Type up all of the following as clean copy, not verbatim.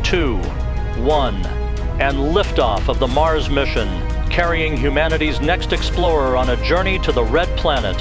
2, 1, and liftoff of the Mars mission, carrying humanity's next explorer on a journey to the Red Planet.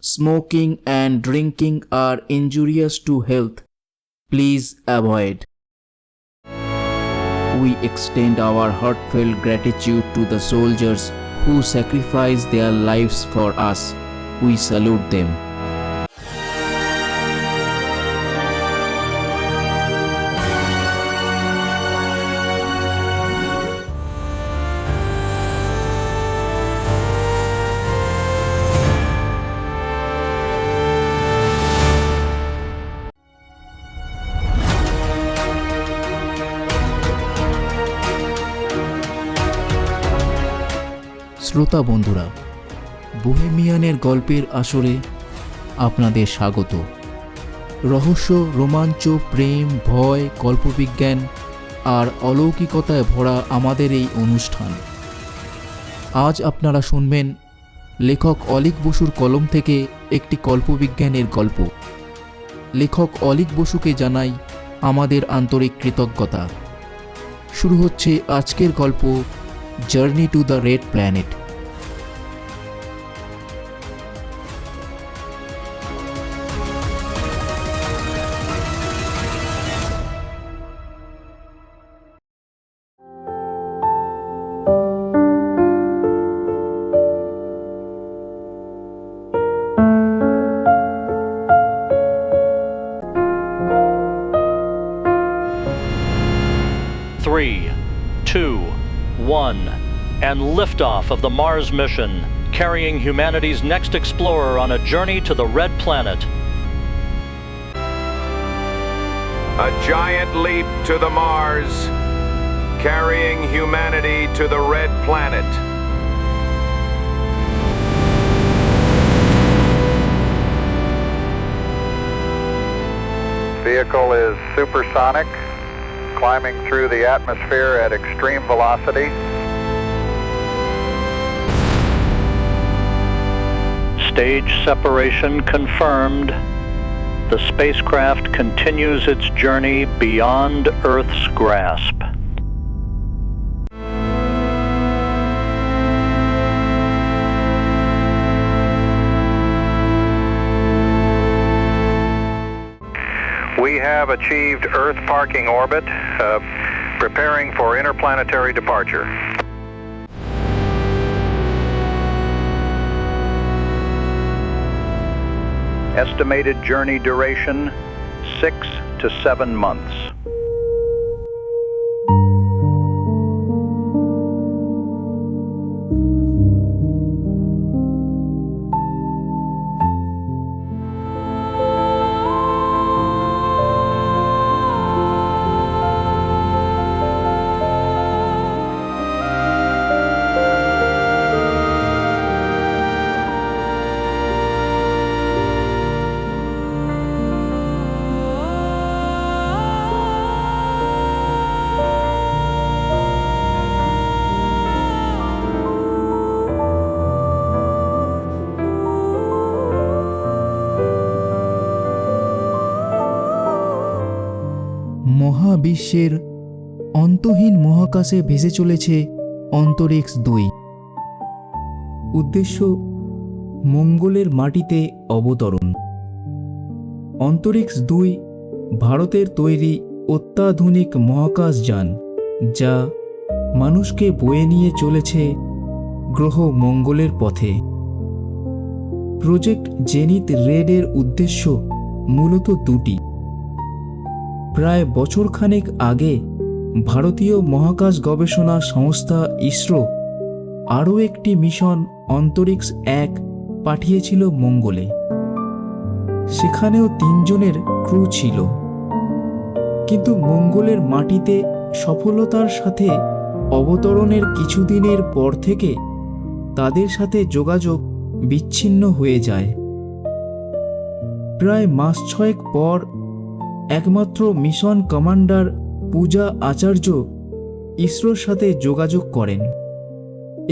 Smoking and drinking are injurious to health. Please avoid. We extend our heartfelt gratitude to the soldiers who sacrifice their lives for us. We salute them. শ্রোতা বন্ধুরা, বোহেমিয়ানের গল্পের আসরে আপনাদের স্বাগত। রহস্য, রোমাঞ্চ, প্রেম, ভয়, কল্পবিজ্ঞান আর অলৌকিকতায় ভরা আমাদের এই অনুষ্ঠান। আজ আপনারা শুনবেন লেখক অলীক বসুর কলম থেকে একটি কল্পবিজ্ঞানের গল্প। লেখক অলীক বসুকে জানাই আমাদের আন্তরিক কৃতজ্ঞতা। শুরু হচ্ছে আজকের গল্প, journey to the red planet. Three, 2, 1, and liftoff of the Mars mission, carrying humanity's next explorer on a journey to the Red Planet. A giant leap to the Mars, carrying humanity to the Red Planet. Vehicle is supersonic, climbing through the atmosphere at extreme velocity. Stage separation confirmed. The spacecraft continues its journey beyond Earth's grasp. We have achieved Earth parking orbit, preparing for interplanetary departure. Estimated journey duration 6 to 7 months. মহাবিশ্বের অন্তহীন মহাকাশে ভেসে চলেছে অন্তরিক্স 2। উদ্দেশ্য মঙ্গলের মাটিতে অবতরণ। অন্তরিক্স 2 ভারতের তৈরি অত্যাধুনিক মহাকাশযান, যা মানুষকে বয়ে নিয়ে চলেছে গ্রহ মঙ্গলের পথে। প্রজেক্ট জেনিথ রেডের উদ্দেশ্য মূলত দুটি। প্রায় বছরখানেক আগে ভারতীয় মহাকাশ গবেষণা সংস্থা ইসরো আরও একটি মিশন অন্তরিক্স 1 পাঠিয়েছিল মঙ্গলে। সেখানেও 3 জনের ক্রু ছিল। কিন্তু মঙ্গলের মাটিতে সফলতার সাথে অবতরণের কিছুদিনের পর থেকে তাদের সাথে যোগাযোগ বিচ্ছিন্ন হয়ে যায়। প্রায় মাস 6 পর একমাত্র মিশন কমান্ডার পূজা আচার্য ইসরোর সাথে যোগাযোগ করেন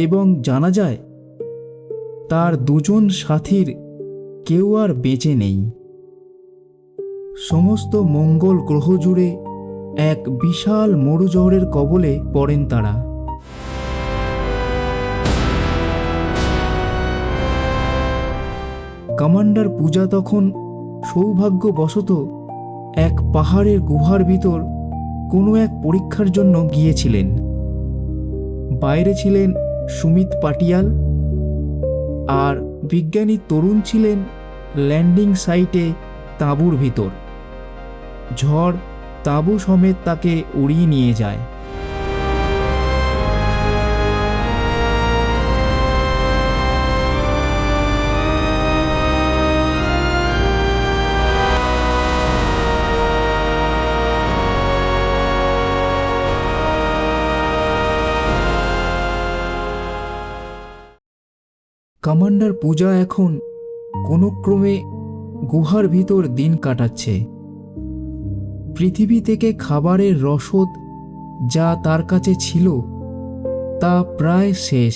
এবং জানা যায় তার দুজন সাথীর কেউ আর বেঁচে নেই। সমস্ত মঙ্গল গ্রহ জুড়ে এক বিশাল মরুঝড়ের কবলে পড়েন তারা। কমান্ডার পূজা তখন সৌভাগ্যবশত এক পাহাড়ের গুহার ভিতর কোনো এক পরীক্ষার জন্য গিয়েছিলেন। বাইরে ছিলেন সুমিত পাটিয়াল, আর বিজ্ঞানী তরুণ ছিলেন ল্যান্ডিং সাইটে তাঁবুর ভিতর। ঝড় তাঁবু সমেত তাকে উড়িয়ে নিয়ে যায়। কমান্ডার পূজা এখন কোনো ক্রমে গুহার ভিতর দিন কাটাচ্ছে। পৃথিবী থেকে খাবারের রসদ যা তার কাছে ছিল তা প্রায় শেষ।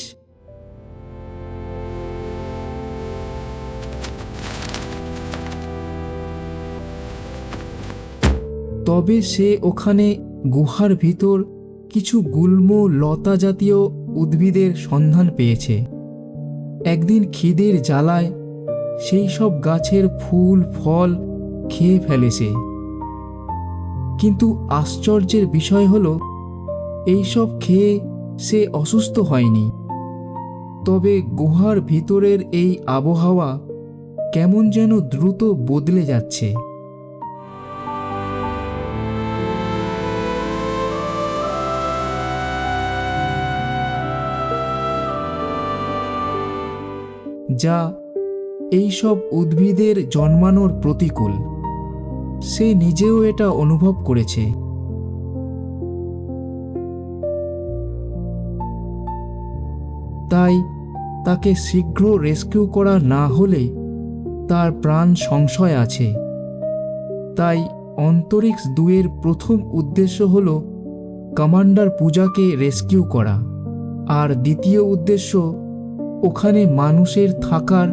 তবে সে ওখানে গুহার ভিতর কিছু গুল্ম লতা জাতীয় উদ্ভিদের সন্ধান পেয়েছে। একদিন খিদের জ্বালায় সেই সব গাছের ফুল ফল খেয়ে ফেলেছে। কিন্তু আশ্চর্যের বিষয় হলো এইসব খেয়ে সে অসুস্থ হয়নি। তবে গুহার ভিতরের এই আবহাওয়া কেমন যেন দ্রুত বদলে যাচ্ছে। যা এইসব উদ্ভিদের জন্মানোর প্রতিকূল। সে নিজেও এটা অনুভব করেছে। তাই তাকে শীঘ্র রেস্কিউ করা না হলে তার প্রাণ সংশয় আছে। তাই অন্তরিক্স 2-এর প্রথম উদ্দেশ্য হল কমান্ডার পূজাকে রেস্কিউ করা, আর দ্বিতীয় উদ্দেশ্য ওখানে মানুষের থাকার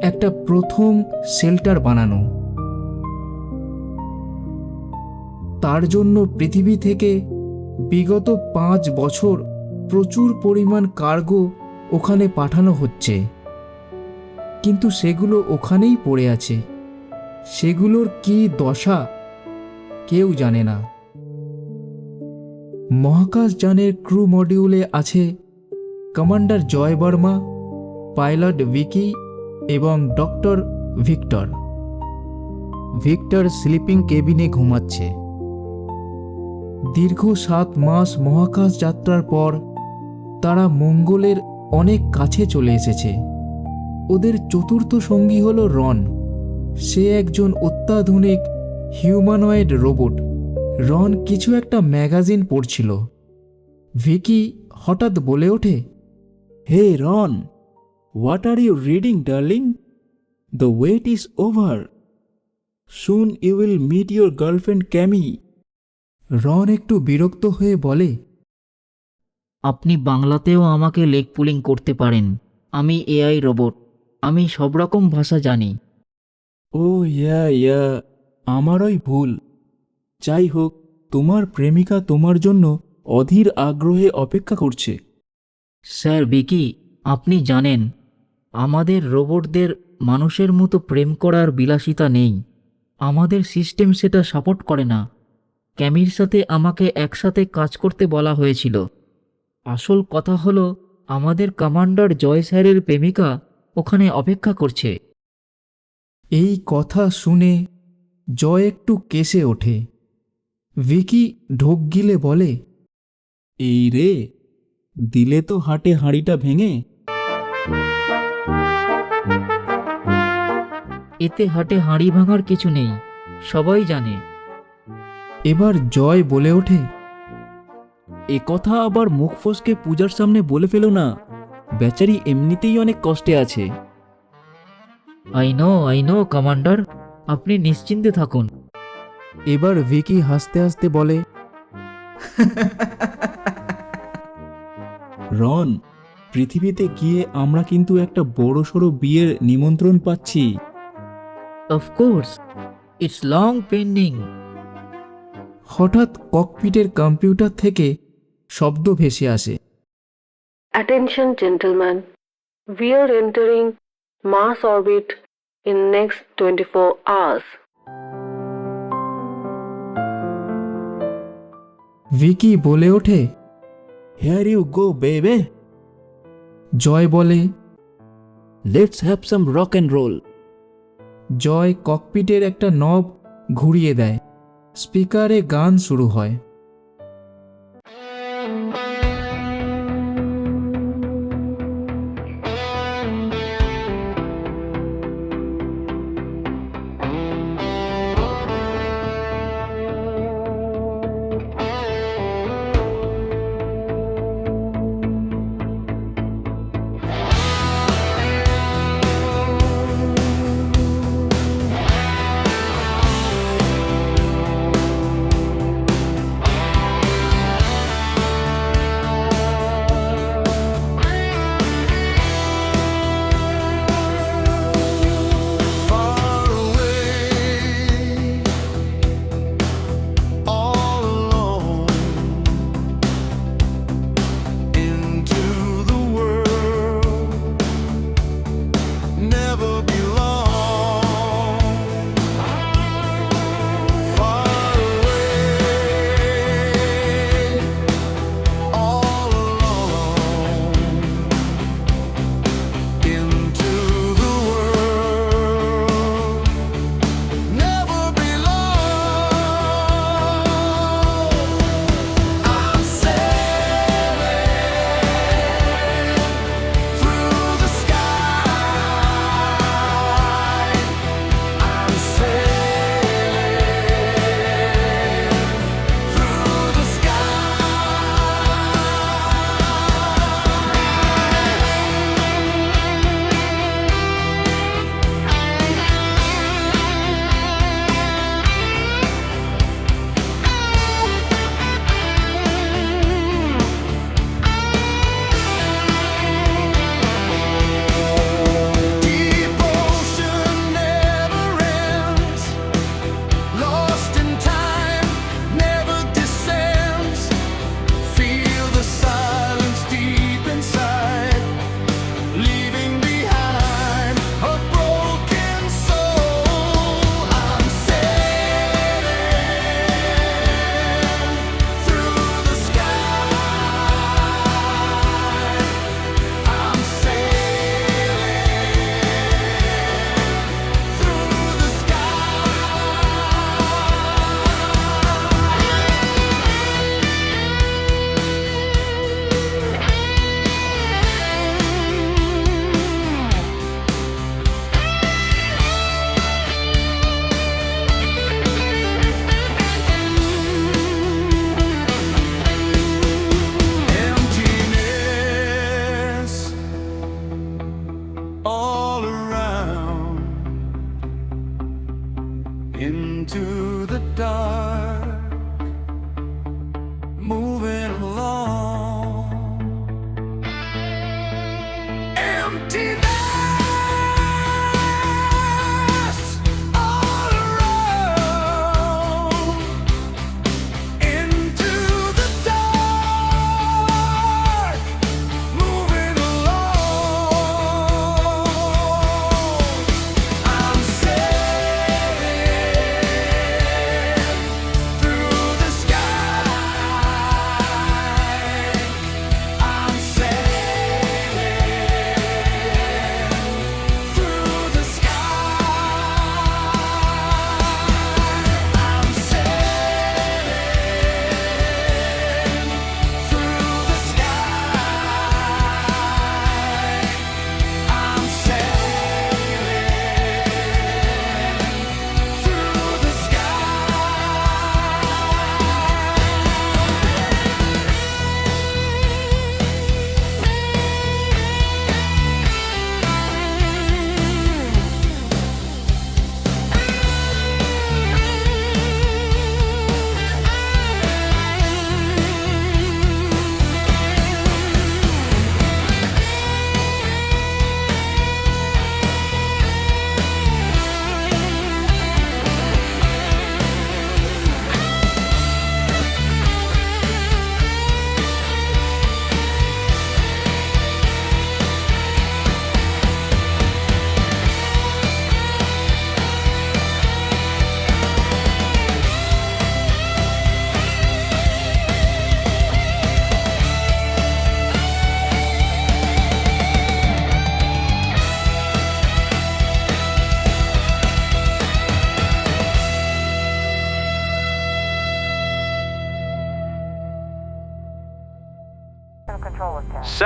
একটা প্রথম শেল্টার বানানো। তার জন্য পৃথিবী থেকে বিগত 5 বছর প্রচুর পরিমাণ কার্গো ওখানে পাঠানো হচ্ছে, কিন্তু সেগুলো ওখানেই পড়ে আছে। সেগুলোর কি দশা কেউ জানে না। মহাকাশযানের ক্রু মডিউলে আছে কমান্ডার জয় বর্মা, পাইলট ভিকি এবং ডক্টর ভিক্টর। ভিক্টর স্লিপিং কেবিনে ঘুমাচ্ছে। দীর্ঘ 7 মাস মহাকাশ যাত্রার পর তারা মঙ্গলের অনেক কাছে চলে এসেছে। ওদের চতুর্থ সঙ্গী হল রন। সে একজন অত্যাধুনিক হিউম্যানয়েড রোবট। রন কিছু একটা ম্যাগাজিন পড়ছিল। ভিকি হঠাৎ বলে ওঠে, hey Ron, what are you reading darling? The wait is over. Soon you will meet your girlfriend Cammie. Ron একটু বিরক্ত হয়ে বলে, আপনি বাংলাতেও আমাকে লেগ পুলিং করতে পারেন। আমি এআই রোবট, আমি সব রকম ভাষা জানি। ও ইয়া, আমারই ভুল। যাই হোক, তোমার প্রেমিকা তোমার জন্য অধীর আগ্রহে অপেক্ষা করছে। স্যার ভিকি, আপনি জানেন আমাদের রোবটদের মানুষের মতো প্রেম করার বিলাসিতা নেই। আমাদের সিস্টেম সেটা সাপোর্ট করে না। ক্যামির সাথে আমাকে একসাথে কাজ করতে বলা হয়েছিল। আসল কথা হলো আমাদের কমান্ডার জয় স্যারের প্রেমিকা ওখানে অপেক্ষা করছে। এই কথা শুনে জয় একটু কেসে ওঠে। ভিকি ঢোক গিলে বলে, এই রে, দিলে তো হাটে হাঁড়িটা ভেঙে। এতে হাটে হাঁড়ি ভাঙার কিছু নেই, সবাই জানে। এবার জয় বলে ওঠে, এ কথা আবার মুখ ফসকে পূজার সামনে বলে ফেলো না, বেচারি এমনিতেই অনেক কষ্টে আছে। আই নো কমান্ডার, আপনি নিশ্চিন্তে থাকুন। এবার ভিকি হাসতে হাসতে বলে, রন, পৃথিবীতে গিয়ে আমরা কিন্তু একটা বড়সড় বিয়ের নিমন্ত্রণ পাচ্ছি। Of course, it's long pending. হঠাৎ ককপিটের কম্পিউটার থেকে শব্দ ভেসে আসে। Attention gentlemen, we are entering Mars orbit in next 24 hours. Vicky বলে ওঠে, hair you go babe, Joy বলে, let's have some rock and roll. Joy ককপিটের একটা নব ঘুরিয়ে দেয়, স্পিকারে গান শুরু হয়।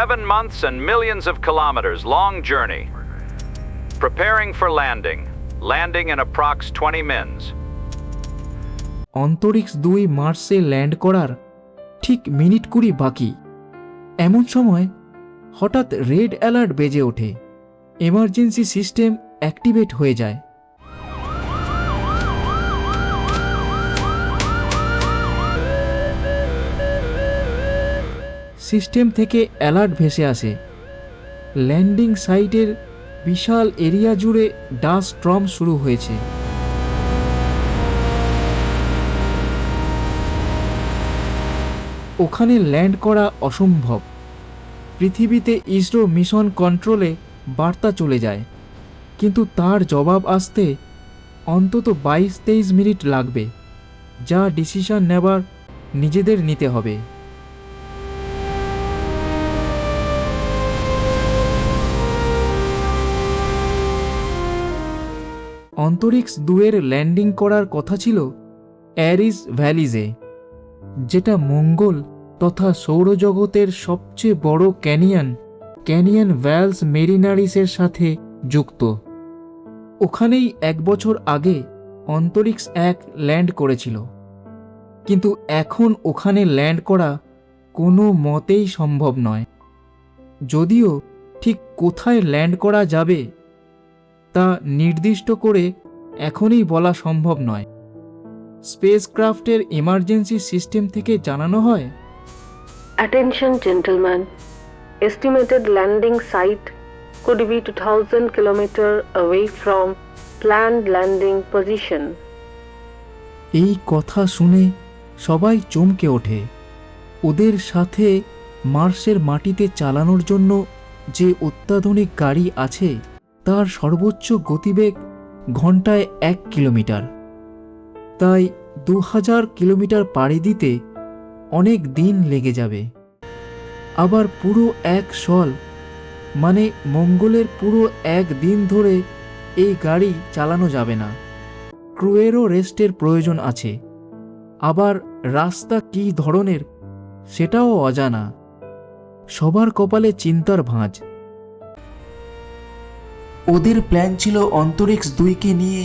7 months and millions of kilometers long journey. Preparing for landing. Landing in approx 20 mins. অন্তরিক্স 2 Marseille land করার ঠিক মিনিট 20 বাকি এমন সময় হঠাৎ রেড অ্যালার্ট বেজে ওঠে। এমার্জেন্সি সিস্টেম অ্যাক্টিভেট হয়ে যায়। সিস্টেম থেকে অ্যালার্ট ভেসে আসে। ল্যান্ডিং সাইটের বিশাল এরিয়া জুড়ে ডাস্ট স্টর্ম শুরু হয়েছে। ওখানে ল্যান্ড করা অসম্ভব। পৃথিবীতে ইসরো মিশন কন্ট্রোলে বার্তা চলে যায়, কিন্তু তার জবাব আসতে অন্তত 22-23 মিনিট লাগবে, যা ডিসিশন নেবার নিজেদের নিতে হবে। অন্তরিক্স 2 এর ল্যান্ডিং করার কথা ছিল অ্যারিস ভ্যালিজে, যেটা মঙ্গল তথা সৌরজগতের সবচেয়ে বড় ক্যানিয়ন ভ্যালস মেরিনারিসের সাথে যুক্ত। ওখানেই 1 বছর আগে অন্তরিক্স 1 ল্যান্ড করেছিল, কিন্তু এখন ওখানে ল্যান্ড করা কোনো মতেই সম্ভব নয়। যদিও ঠিক কোথায় ল্যান্ড করা যাবে তা নির্দিষ্ট করে এখনই বলা সম্ভব নয়। স্পেসক্রাফটের ইমার্জেন্সি সিস্টেম থেকে জানানো হয়, Attention gentlemen, estimated landing site could be 2000 km away from planned landing position. এই কথা শুনে সবাই চমকে ওঠে। ওদের সাথে মার্সের মাটিতে চালানোর জন্য যে অত্যাধুনিক গাড়ি আছে তার সর্বোচ্চ গতিবেগ ঘন্টায় 1 কিলোমিটার। তাই 2000 কিলোমিটার পাড়ি দিতে অনেক দিন লেগে যাবে। আবার পুরো 1 সল মানে মঙ্গলের পুরো 1 দিন ধরে এই গাড়ি চালানো যাবে না। ক্রুয়েরও রেস্টের প্রয়োজন আছে। আবার রাস্তা কী ধরনের সেটাও অজানা। সবার কপালে চিন্তার ভাঁজ। ওদের প্ল্যান ছিল অন্তরিক্স 2কে নিয়ে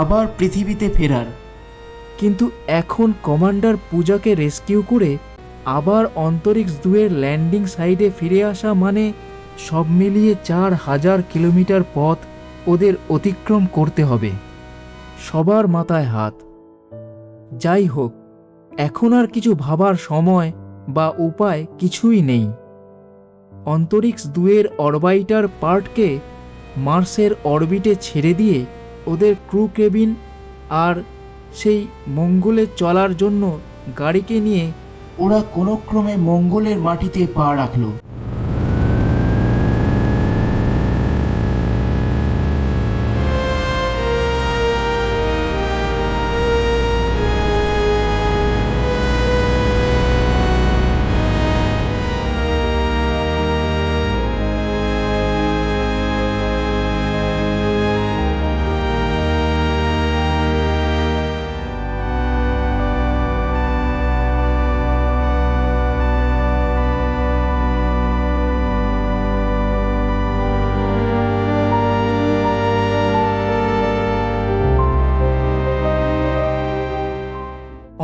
আবার পৃথিবীতে ফেরার, কিন্তু এখন কমান্ডার পূজাকে রেস্কিউ করে আবার অন্তরিক্স 2 এর ল্যান্ডিং সাইডে ফিরে আসা মানে সব মিলিয়ে 4000 কিলোমিটার পথ ওদের অতিক্রম করতে হবে। সবার মাথায় হাত। যাই হোক, এখন আর কিছু ভাবার সময় বা উপায় কিছুই নেই। অন্তরিক্স 2 এর অরবাইটার পার্টকে মার্সের অরবিটে ছেড়ে দিয়ে ওদের ক্রু কেবিন আর সেই মঙ্গলে চলার জন্য গাড়িকে নিয়ে ওরা কোনো ক্রমে মঙ্গলের মাটিতে পা রাখল।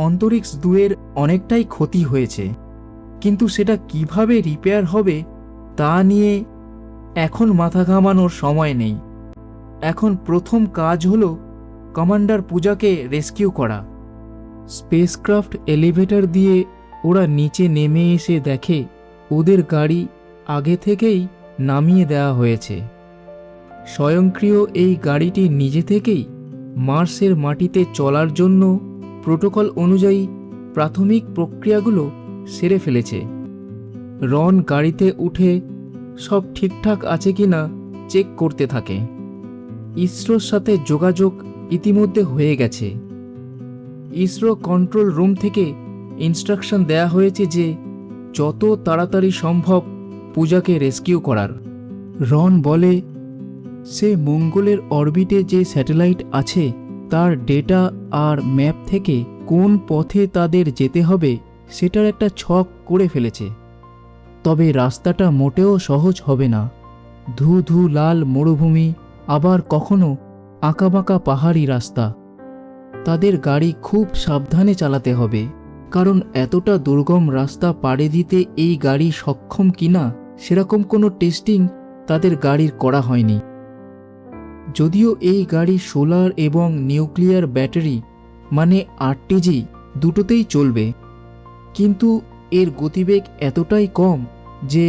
অন্তরিক্স 2 এর অনেকটাই ক্ষতি হয়েছে, কিন্তু সেটা কিভাবে রিপেয়ার হবে তা নিয়ে এখন মাথা ঘামানোর সময় নেই। এখন প্রথম কাজ হলো কমান্ডার পূজাকে রেস্কিউ করা। স্পেসক্রাফট এলিভেটর দিয়ে ওরা নিচে নেমে এসে দেখে ওদের গাড়ি আগে থেকেই নামিয়ে দেওয়া হয়েছে। স্বয়ংক্রিয় এই গাড়িটি নিজে থেকেই মার্সের মাটিতে চলার জন্য প্রোটোকল অনুযায়ী প্রাথমিক প্রক্রিয়াগুলো সেরে ফেলেছে। রন গাড়িতে উঠে সব ঠিকঠাক আছে কিনা চেক করতে থাকে। ইসরোর সাথে যোগাযোগ ইতিমধ্যে হয়ে গেছে। ইসরো কন্ট্রোল রুম থেকে ইনস্ট্রাকশন দেয়া হয়েছে যে যত তাড়াতাড়ি সম্ভব পূজাকে রেস্কিউ করার। রন বলে সে মঙ্গলের অরবিটে যে স্যাটেলাইট আছে তার ডেটা আর ম্যাপ থেকে কোন পথে তাদের যেতে হবে সেটার একটা ছক করে ফেলেছে। তবে রাস্তাটা মোটেও সহজ হবে না। ধু ধু লাল মরুভূমি, আবার কখনো আঁকাবাঁকা পাহাড়ি রাস্তা। তাদের গাড়ি খুব সাবধানে চালাতে হবে, কারণ এতটা দুর্গম রাস্তা পাড়ি দিতে এই গাড়ি সক্ষম কিনা সেরকম কোনো টেস্টিং তাদের গাড়ির করা হয়নি। যদিও এই গাড়ি সোলার এবং নিউক্লিয়ার ব্যাটারি মানে আরটিজি দুটোতেই চলবে, কিন্তু এর গতিবেগ এতটাই কম যে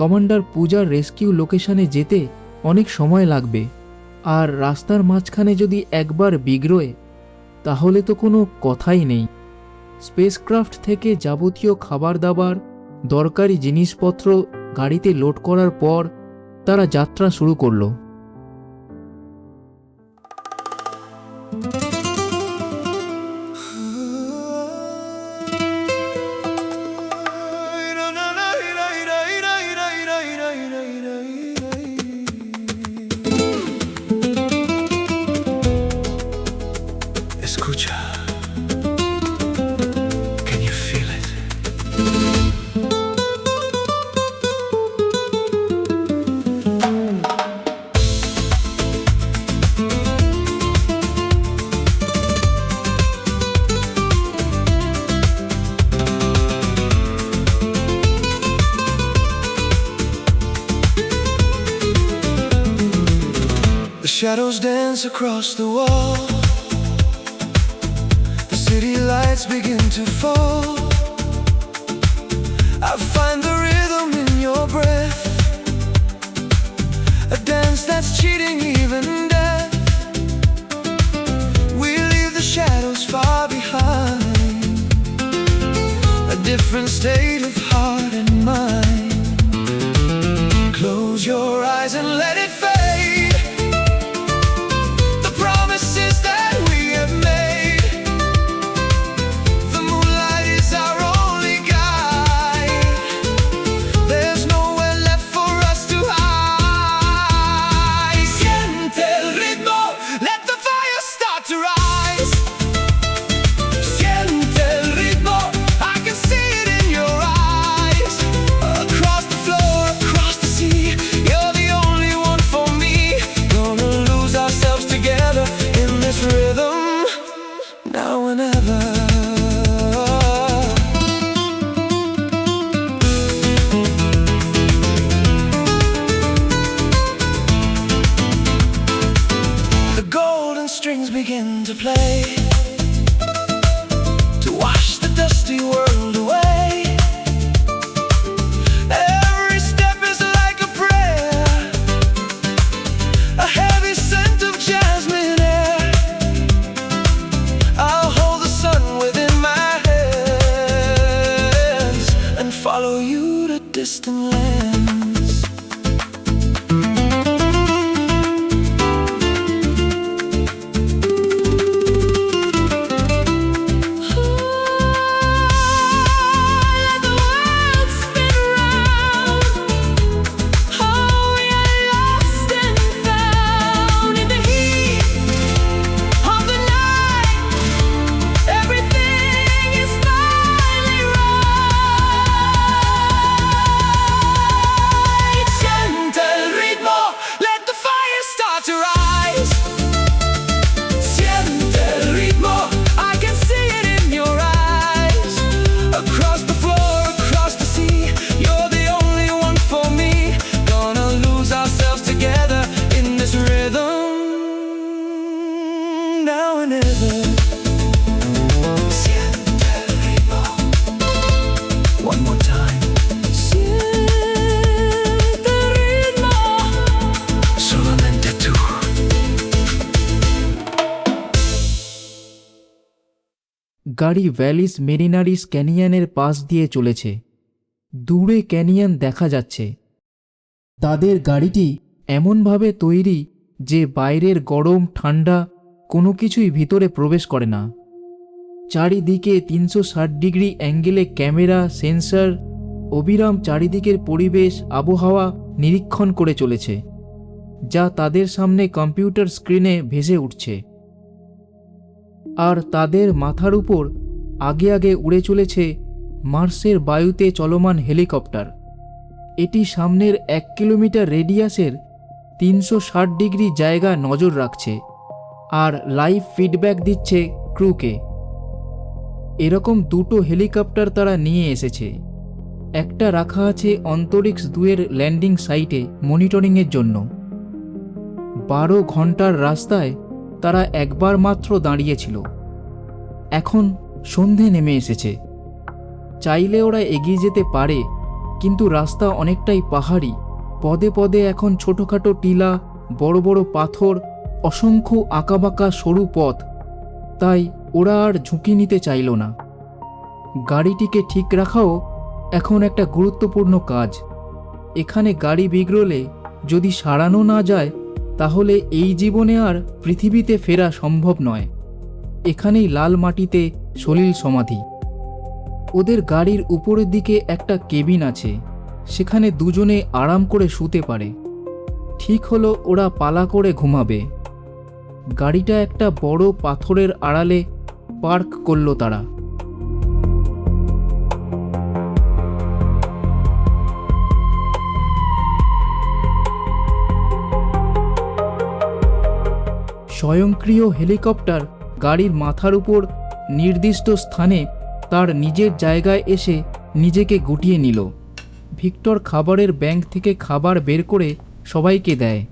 কমান্ডার পূজার রেস্কিউ লোকেশনে যেতে অনেক সময় লাগবে। আর রাস্তার মাঝখানে যদি একবার বিগড়োয় তাহলে তো কোনো কথাই নেই। স্পেসক্রাফট থেকে যাবতীয় খাবার দাবার, দরকারি জিনিসপত্র গাড়িতে লোড করার পর তারা যাত্রা শুরু করলো। Escucha. Can you feel it? The shadows dance across the wall. The city lights begin to fall. I find the rhythm in your breath, a dance that's cheating even death. We leave the shadows far behind, a different state of heart and mind. Close your eyes and let it fade. Strings begin to play to wash the dusty world away. Every step is like a prayer, a heavy scent of jasmine air. I'll hold the sun within my hands and follow you to distant lands. গাড়ি valleys মেরিনারিস ক্যানিয়নের পাশ দিয়ে চলেছে। দূরে canyon দেখা যাচ্ছে। তাদের গাড়িটি এমনভাবে তৈরি যে বাইরের গরম ঠান্ডা কোনো কিছুই ভিতরে প্রবেশ করে না। চারিদিকে 360 ডিগ্রি অ্যাঙ্গেলে ক্যামেরা, সেন্সর অবিরাম চারিদিকের পরিবেশ, আবহাওয়া নিরীক্ষণ করে চলেছে, যা তাদের সামনে কম্পিউটার স্ক্রিনে ভেসে উঠছে। আর তাদের মাথার উপর আগে আগে উড়ে চলেছে মার্সের বায়ুতে চলমান হেলিকপ্টার, এটি সামনের 1 কিলোমিটার রেডিয়াসের 360 ডিগ্রি জায়গা নজর রাখছে আর লাইভ ফিডব্যাক দিচ্ছে ক্রুকে। এরকম 2টো হেলিকপ্টার তারা নিয়ে এসেছে। একটা রাখা আছে অন্তরিক্স 2-এর ল্যান্ডিং সাইটে মনিটরিংয়ের জন্য। 12 ঘন্টার রাস্তায় তারা একবার মাত্র দাঁড়িয়েছিল। এখন সন্ধে নেমে এসেছে। চাইলে ওরা এগিয়ে যেতে পারে, কিন্তু রাস্তা অনেকটাই পাহাড়ি। পদে পদে এখন ছোটোখাটো টিলা, বড় বড় পাথর, অসংখ্য আঁকাবাঁকা সরু পথ। তাই ওরা আর ঝুঁকি নিতে চাইল না। গাড়িটিকে ঠিক রাখাও এখন একটা গুরুত্বপূর্ণ কাজ। এখানে গাড়ি বিগড়লে যদি সারানো না যায়, তাহলে এই জীবনে আর পৃথিবীতে ফেরা সম্ভব নয়। এখানেই লাল মাটিতে সলিল সমাধি। ওদের গাড়ির উপরের দিকে একটা কেবিন আছে, সেখানে দুজনে আরাম করে শুতে পারে। ঠিক হলো ওরা পালা করে ঘুমাবে। গাড়িটা একটা বড় পাথরের আড়ালে পার্ক করল তারা। স্বয়ংক্রিয় হেলিকপ্টার গাড়ির মাথার উপর নির্দিষ্ট স্থানে তার নিজের জায়গায় এসে নিজেকে গুটিয়ে নিল। ভিক্টর খাবারের ব্যাংক থেকে খাবার বের করে সবাইকে দেয়।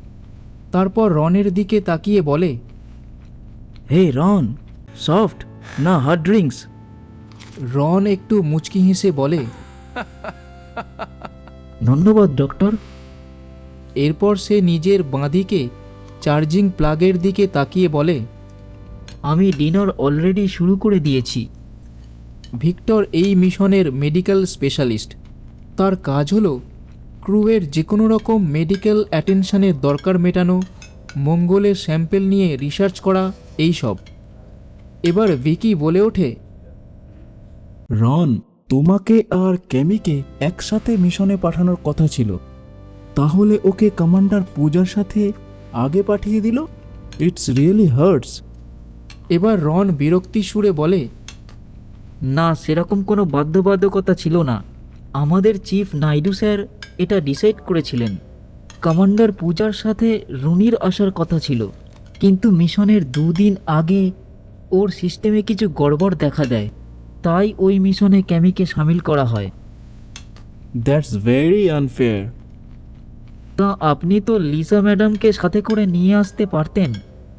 তারপর রনের দিকে তাকিয়ে বলে, হে রন, সফট না হার্ড ড্রিঙ্কস? রন একটু মুচকি হেসে বলে, ধন্যবাদ ডক্টর। এরপর সে নিজের বাঁদিকে চার্জিং প্লাগের দিকে তাকিয়ে বলে, আমি ডিনার অলরেডি শুরু করে দিয়েছি। ভিক্টর এই মিশনের মেডিকেল স্পেশালিস্ট। তার কাজ হলো ক্রুয়ের যে কোনো রকম মেডিকেল অ্যাটেনশনের দরকার মেটানো, মঙ্গলের স্যাম্পেল নিয়ে রিসার্চ করা, এই সব। এবার ভিকি বলে ওঠে, রন, তোমাকে আর ক্যামিকে একসাথে মিশনে পাঠানোর কথা ছিল, তাহলে ওকে কমান্ডার পূজার সাথে আগে পাঠিয়ে দিল। It's really hurts. এবার রন বিরক্তি সুরে বলে, না, সেরকম কোনো বাধ্যবাধকতা ছিল না। আমাদের চিফ নাইডু স্যার এটা ডিসাইড করেছিলেন। কমান্ডার পূজার সাথে রুনির আসার কথা ছিল, কিন্তু মিশনের 2 দিন আগে ওর সিস্টেমে কিছু গড়বড় দেখা দেয়, তাই ওই মিশনে ক্যামিকে সামিল করা হয়। That's very unfair. তা আপনি তো লিসা ম্যাডামকে সাথে করে নিয়ে আসতে পারতেন।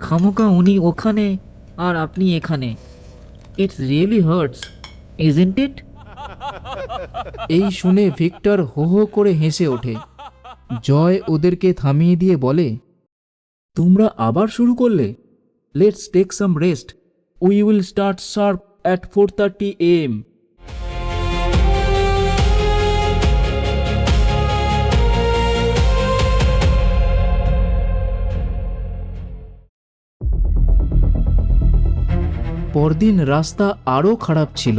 খামোকা উনি ওখানে আর আপনি এখানে। It's really hurts, isn't it? এই শুনে ভিক্টর হো হো করে হেসে ওঠে। জয় ওদেরকে থামিয়ে দিয়ে বলে, তোমরা আবার শুরু করলে? Let's take some rest. We will start sharp at 4:30 AM. পরদিন রাস্তা আরও খারাপ ছিল।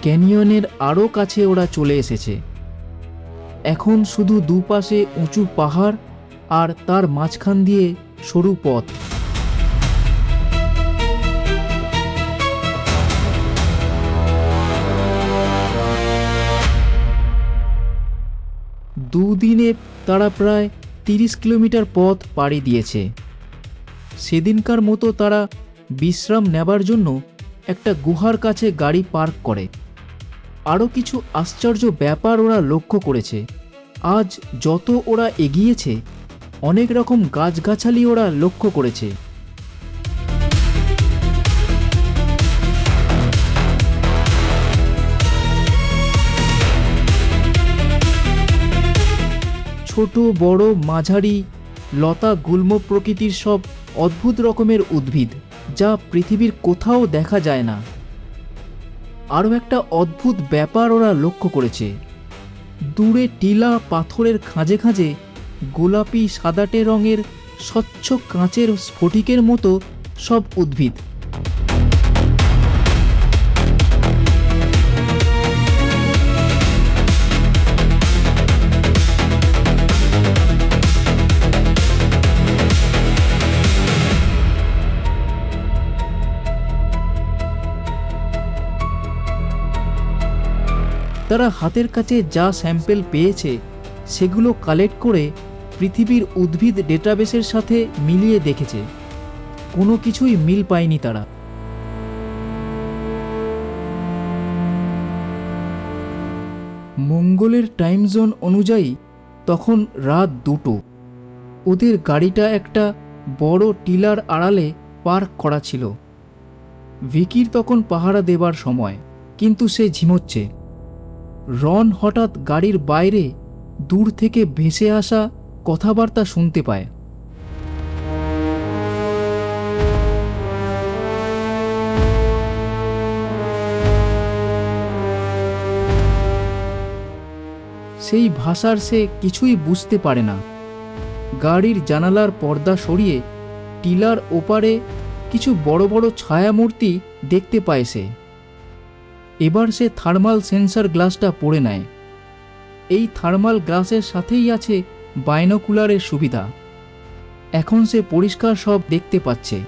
ক্যানিয়নের আরও কাছে ওরা চলে এসেছে। এখন শুধু দুপাশে উঁচু পাহাড় আর তার মাঝখান দিয়ে সরু পথ। দুদিনে তারা প্রায় 30 কিলোমিটার পথ পাড়ি দিয়েছে। সেদিনকার মতো তারা বিশ্রাম নেবার জন্য একটা গুহার কাছে গাড়ি পার্ক করে। আরও কিছু আশ্চর্য ব্যাপার ওরা লক্ষ্য করেছে। আজ যত ওরা এগিয়েছে, অনেক রকম গাছগাছালি ওরা লক্ষ্য করেছে। ছোট বড় মাঝারি লতা গুল্ম প্রকৃতির সব অদ্ভুত রকমের উদ্ভিদ, যা পৃথিবীর কোথাও দেখা যায় না। আরও একটা অদ্ভুত ব্যাপার ওরা লক্ষ্য করেছে। দূরে টিলা পাথরের খাঁজে খাঁজে গোলাপি সাদাটে রঙের স্বচ্ছ কাঁচের স্ফটিকের মতো সব উদ্ভিদ। তারা হাতের কাছে যা স্যাম্পেল পেয়েছে সেগুলো কালেক্ট করে পৃথিবীর উদ্ভিদ ডেটাবেসের সাথে মিলিয়ে দেখেছে। কোনো কিছুই মিল পায়নি তারা। মঙ্গলের টাইম জোন অনুযায়ী তখন রাত 2টো। ওদের গাড়িটা একটা বড় টিলার আড়ালে পার্ক করা ছিল। ভিকির তখন পাহারা দেবার সময়, কিন্তু সে ঝিমোচ্ছে। রন হঠাৎ গাড়ির বাইরে দূর থেকে ভেসে আসা কথাবার্তা শুনতে পায়। সেই ভাষার সে কিছুই বুঝতে পারে না। গাড়ির জানালার পর্দা সরিয়ে টিলার ওপারে কিছু বড় বড় ছায়ামূর্তি দেখতে পায় সে। এবার সে থার্মাল সেন্সর গ্লাসটা পরে নেয়। এই থার্মাল গ্লাসের সাথেই আছে বাইনোকুলারের সুবিধা। এখন সে পরিষ্কার সব দেখতে পাচ্ছে।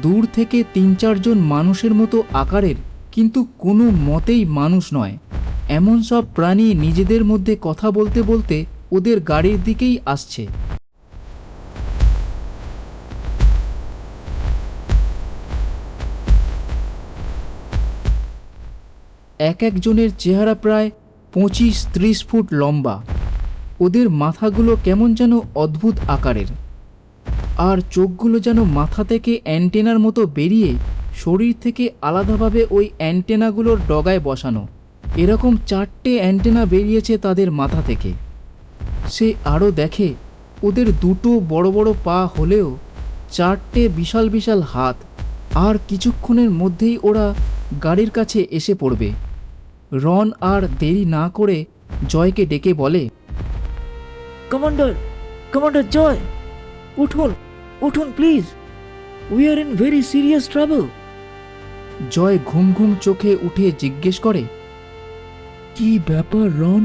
দূর থেকে 3-4 জন মানুষের মতো আকারের, কিন্তু কোনো মতেই মানুষ নয়, এমন সব প্রাণী নিজেদের মধ্যে কথা বলতে বলতে ওদের গাড়ির দিকেই আসছে। এক একজনের চেহারা প্রায় 25-30 ফুট লম্বা। ওদের মাথাগুলো কেমন যেন অদ্ভুত আকারের, আর চোখগুলো যেন মাথা থেকে অ্যান্টেনার মতো বেরিয়ে শরীর থেকে আলাদাভাবে ওই অ্যান্টেনাগুলোর ডগায় বসানো। এরকম 4টে অ্যান্টেনা বেরিয়েছে তাদের মাথা থেকে। সে আরও দেখে ওদের 2টো বড় বড় পা হলেও 4টে বিশাল বিশাল হাত। আর কিছুক্ষণের মধ্যেই ওরা গাড়ির কাছে এসে পড়বে। রন আর দেরি না করে জয়কে ডেকে বলে, কমান্ডার, কমান্ডার জয়, উঠুন, উঠুন please, we are in very serious trouble. Joy ঘুম ঘুম চোখে উঠে জিজ্ঞেস করে, কি ব্যাপার Ron?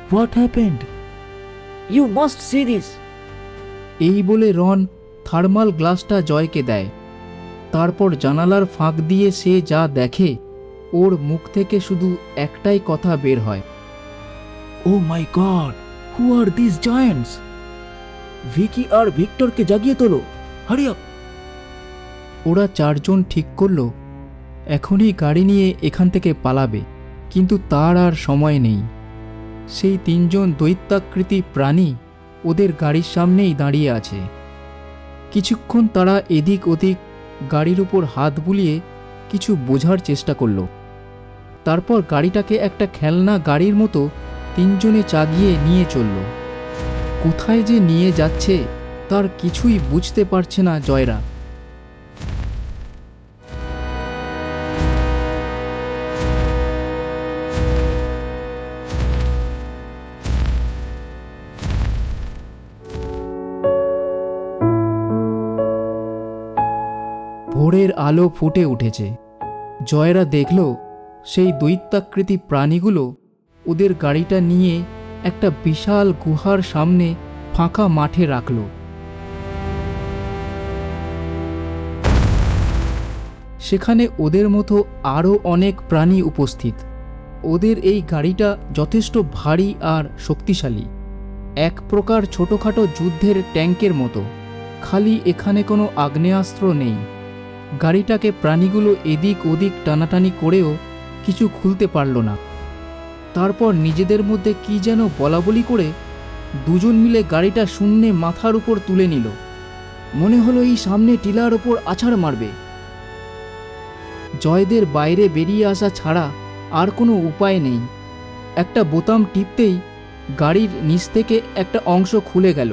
What happened? You must see this. এই বলে রন থার্মাল গ্লাসটা জয়কে দেয়। তারপর জানালার ফাঁক দিয়ে সে যা দেখে, ওর মুখ থেকে শুধু একটাই কথা বের হয়, oh my god, who are this giants? Vicky আর ভিক্টরকে জাগিয়ে তোলো, হারি আপ। ওরা 4 জন ঠিক করলো এখনই গাড়ি নিয়ে এখান থেকে পালাবে, কিন্তু তার আর সময় নেই। সেই 3 জন দৈত্যাকৃতি প্রাণী ওদের গাড়ির সামনেই দাঁড়িয়ে আছে। কিছুক্ষণ তারা এদিক ওদিক গাড়ির উপর হাত বুলিয়ে কিছু বোঝার চেষ্টা করলো। তারপর গাড়িটাকে একটা খেলনা গাড়ির মতো 3 জনে চাগিয়ে নিয়ে চলল। কোথায় যে নিয়ে যাচ্ছে তার কিছুই বুঝতে পারছে না জয়রা। ভোরের আলো ফুটে উঠেছে। জয়রা দেখল সেই দৈত্যাকৃতি প্রাণীগুলো ওদের গাড়িটা নিয়ে একটা বিশাল গুহার সামনে ফাঁকা মাঠে রাখল। সেখানে ওদের মতো আরও অনেক প্রাণী উপস্থিত। ওদের এই গাড়িটা যথেষ্ট ভারী আর শক্তিশালী, এক প্রকার ছোটোখাটো যুদ্ধের ট্যাঙ্কের মতো। খালি এখানে কোনো আগ্নেয়াস্ত্র নেই। গাড়িটাকে প্রাণীগুলো এদিক ওদিক টানাটানি করেও কিছু খুলতে পারল না। তারপর নিজেদের মধ্যে কি যেন বলাবলি করে 2 জন মিলে গাড়িটা শূন্যে মাথার উপর তুলে নিল। মনে হলো এই সামনে টিলার ওপর আছাড় মারবে। জয়দের বাইরে বেরিয়ে আসা ছাড়া আর কোনো উপায় নেই। একটা বোতাম টিপতেই গাড়ির নিচ থেকে একটা অংশ খুলে গেল।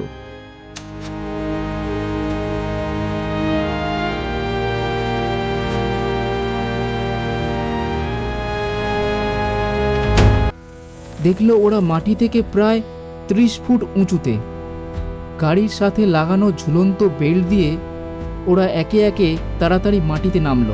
দেখল ওরা মাটি থেকে প্রায় 30 ফুট উঁচুতে। গাড়ির সাথে লাগানো ঝুলন্ত বেল্ট দিয়ে ওরা একে একে তাড়াতাড়ি মাটিতে নামল।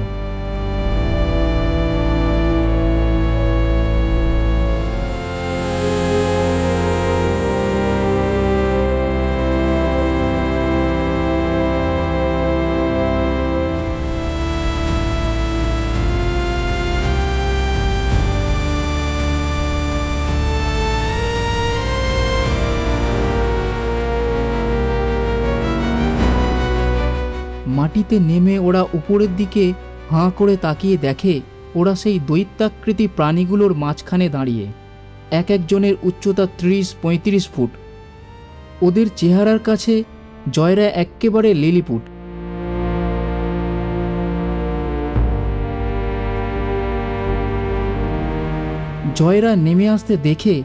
পানিতে নেমে ওরা উপরের দিকে হাঁ করে তাকিয়ে দেখে ওরা সেই দৈত্যাকৃতি প্রাণীগুলোর মাঝখানে দাঁড়িয়ে। এক একজনের উচ্চতা 30-35 ফুট। ওদের চেহারার কাছে জয়রা এক্কেবারে লিলিপুট। জয়রা নেমে আসতে দেখে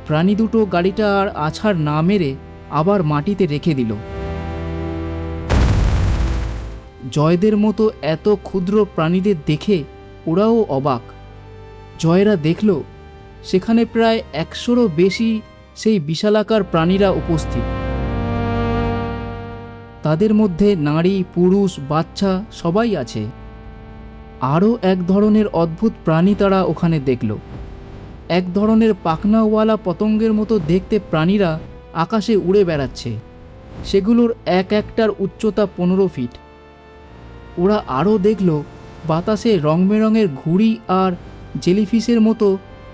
প্রাণী দুটো গাড়িটা আর আছাড় না মেরে আবার মাটিতে রেখে দিল। জয়দের মতো এত ক্ষুদ্র প্রাণীদের দেখে ওরাও অবাক। জয়রা দেখল সেখানে প্রায় 100রও বেশি সেই বিশালাকার প্রাণীরা উপস্থিত। তাদের মধ্যে নারী, পুরুষ, বাচ্চা সবাই আছে। আরও এক ধরনের অদ্ভুত প্রাণী তারা ওখানে দেখল। এক ধরনের পাখনাওয়ালা পতঙ্গের মতো দেখতে প্রাণীরা আকাশে উড়ে বেড়াচ্ছে। সেগুলোর এক একটার উচ্চতা 15 ফিট। ওরা আরও দেখল বাতাসে রং বেরঙের ঘুড়ি আর জেলিফিশের মতো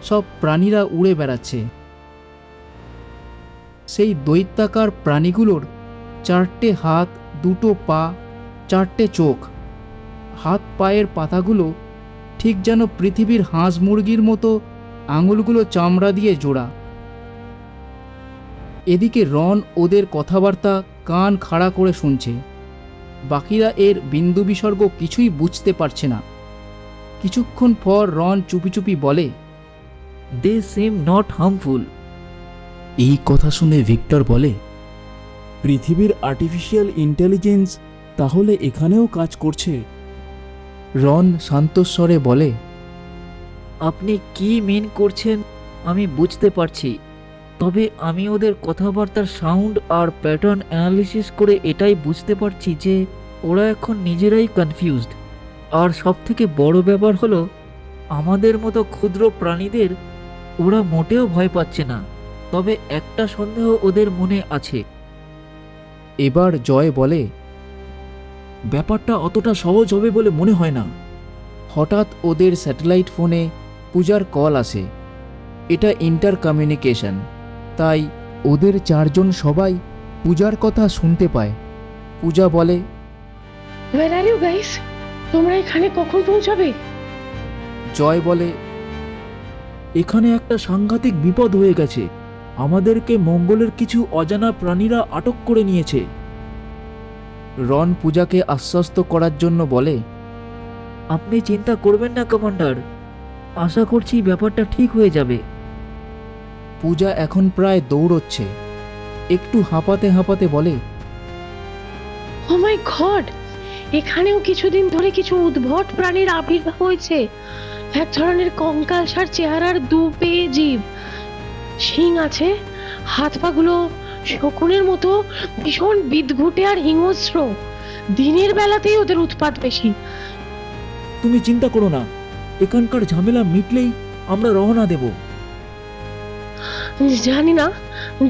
সব প্রাণীরা উড়ে বেড়াচ্ছে। সেই দৈত্যাকার প্রাণীগুলোর 4টে হাত, 2টো পা, 4টে চোখ। হাত পায়ের পাতাগুলো ঠিক যেন পৃথিবীর হাঁস মুরগির মতো আঙুলগুলো চামড়া দিয়ে জোড়া। এদিকে রন ওদের কথাবার্তা কান খাড়া করে শুনছে। বাকিরা এর বিন্দু বিসর্গ কিছুই বুঝতে পারছে না। কিছুক্ষণ পর রন চুপি চুপি বলে, দে সিম নট হার্মফুল। এই কথা শুনে ভিক্টর বলে, পৃথিবীর আর্টিফিশিয়াল ইন্টেলিজেন্স তাহলে এখানেও কাজ করছে? রন শান্তস্বরে বলে, আপনি কি মিন করছেন আমি বুঝতে পারছি, তবে আমি ওদের কথাবার্তার সাউন্ড আর প্যাটার্ন অ্যানালিসিস করে এটাই বুঝতে পারছি যে ওরা এখন নিজেরাই কনফিউজড। আর সবথেকে বড় ব্যাপার হলো আমাদের মতো ক্ষুদ্র প্রাণীদের ওরা মোটেও ভয় পাচ্ছে না। তবে একটা সন্দেহ ওদের মনে আছে। এবার জয় বলে, ব্যাপারটা অতটা সহজ হবে বলে মনে হয় না। হঠাৎ ওদের স্যাটেলাইট ফোনে পূজার কল আসে। এটা ইন্টার কমিউনিকেশন, তাই ওদের 4 জন সবাই পূজার কথা শুনতে পায়। পূজা বলে, Where are you guys? তোমরা এখানে কখন পৌঁছাবে? জয় বলে, এখানে একটা সাংঘাতিক বিপদ হয়ে গেছে। আমাদেরকে মঙ্গলের কিছু অজানা প্রাণীরা আটক করে নিয়েছে। রন পূজাকে আশ্বস্ত করার জন্য বলে, আপনি চিন্তা করবেন না কমান্ডার, আশা করছি ব্যাপারটা ঠিক হয়ে যাবে। পূজা এখন প্রায় দৌড়চ্ছে। একটু হাঁপাতে হাঁপাতে বলে, ও মাই গড, এখানেও কিছুদিন ধরে কিছু উদ্ভট প্রাণীর আবির্ভাব হয়েছে। এক ধরনের কঙ্কালসার চেহারার 2 পেয়ে জীব। শিং আছে, হাত পাগুলো শকুনের মতো ভীষণ বিদঘুটে আর হিংস্র। দিনের বেলাতেই ওদের উৎপাত বেশি। তুমি চিন্তা করো না, এখানকার ঝামেলা মিটলেই আমরা রওনা দেব।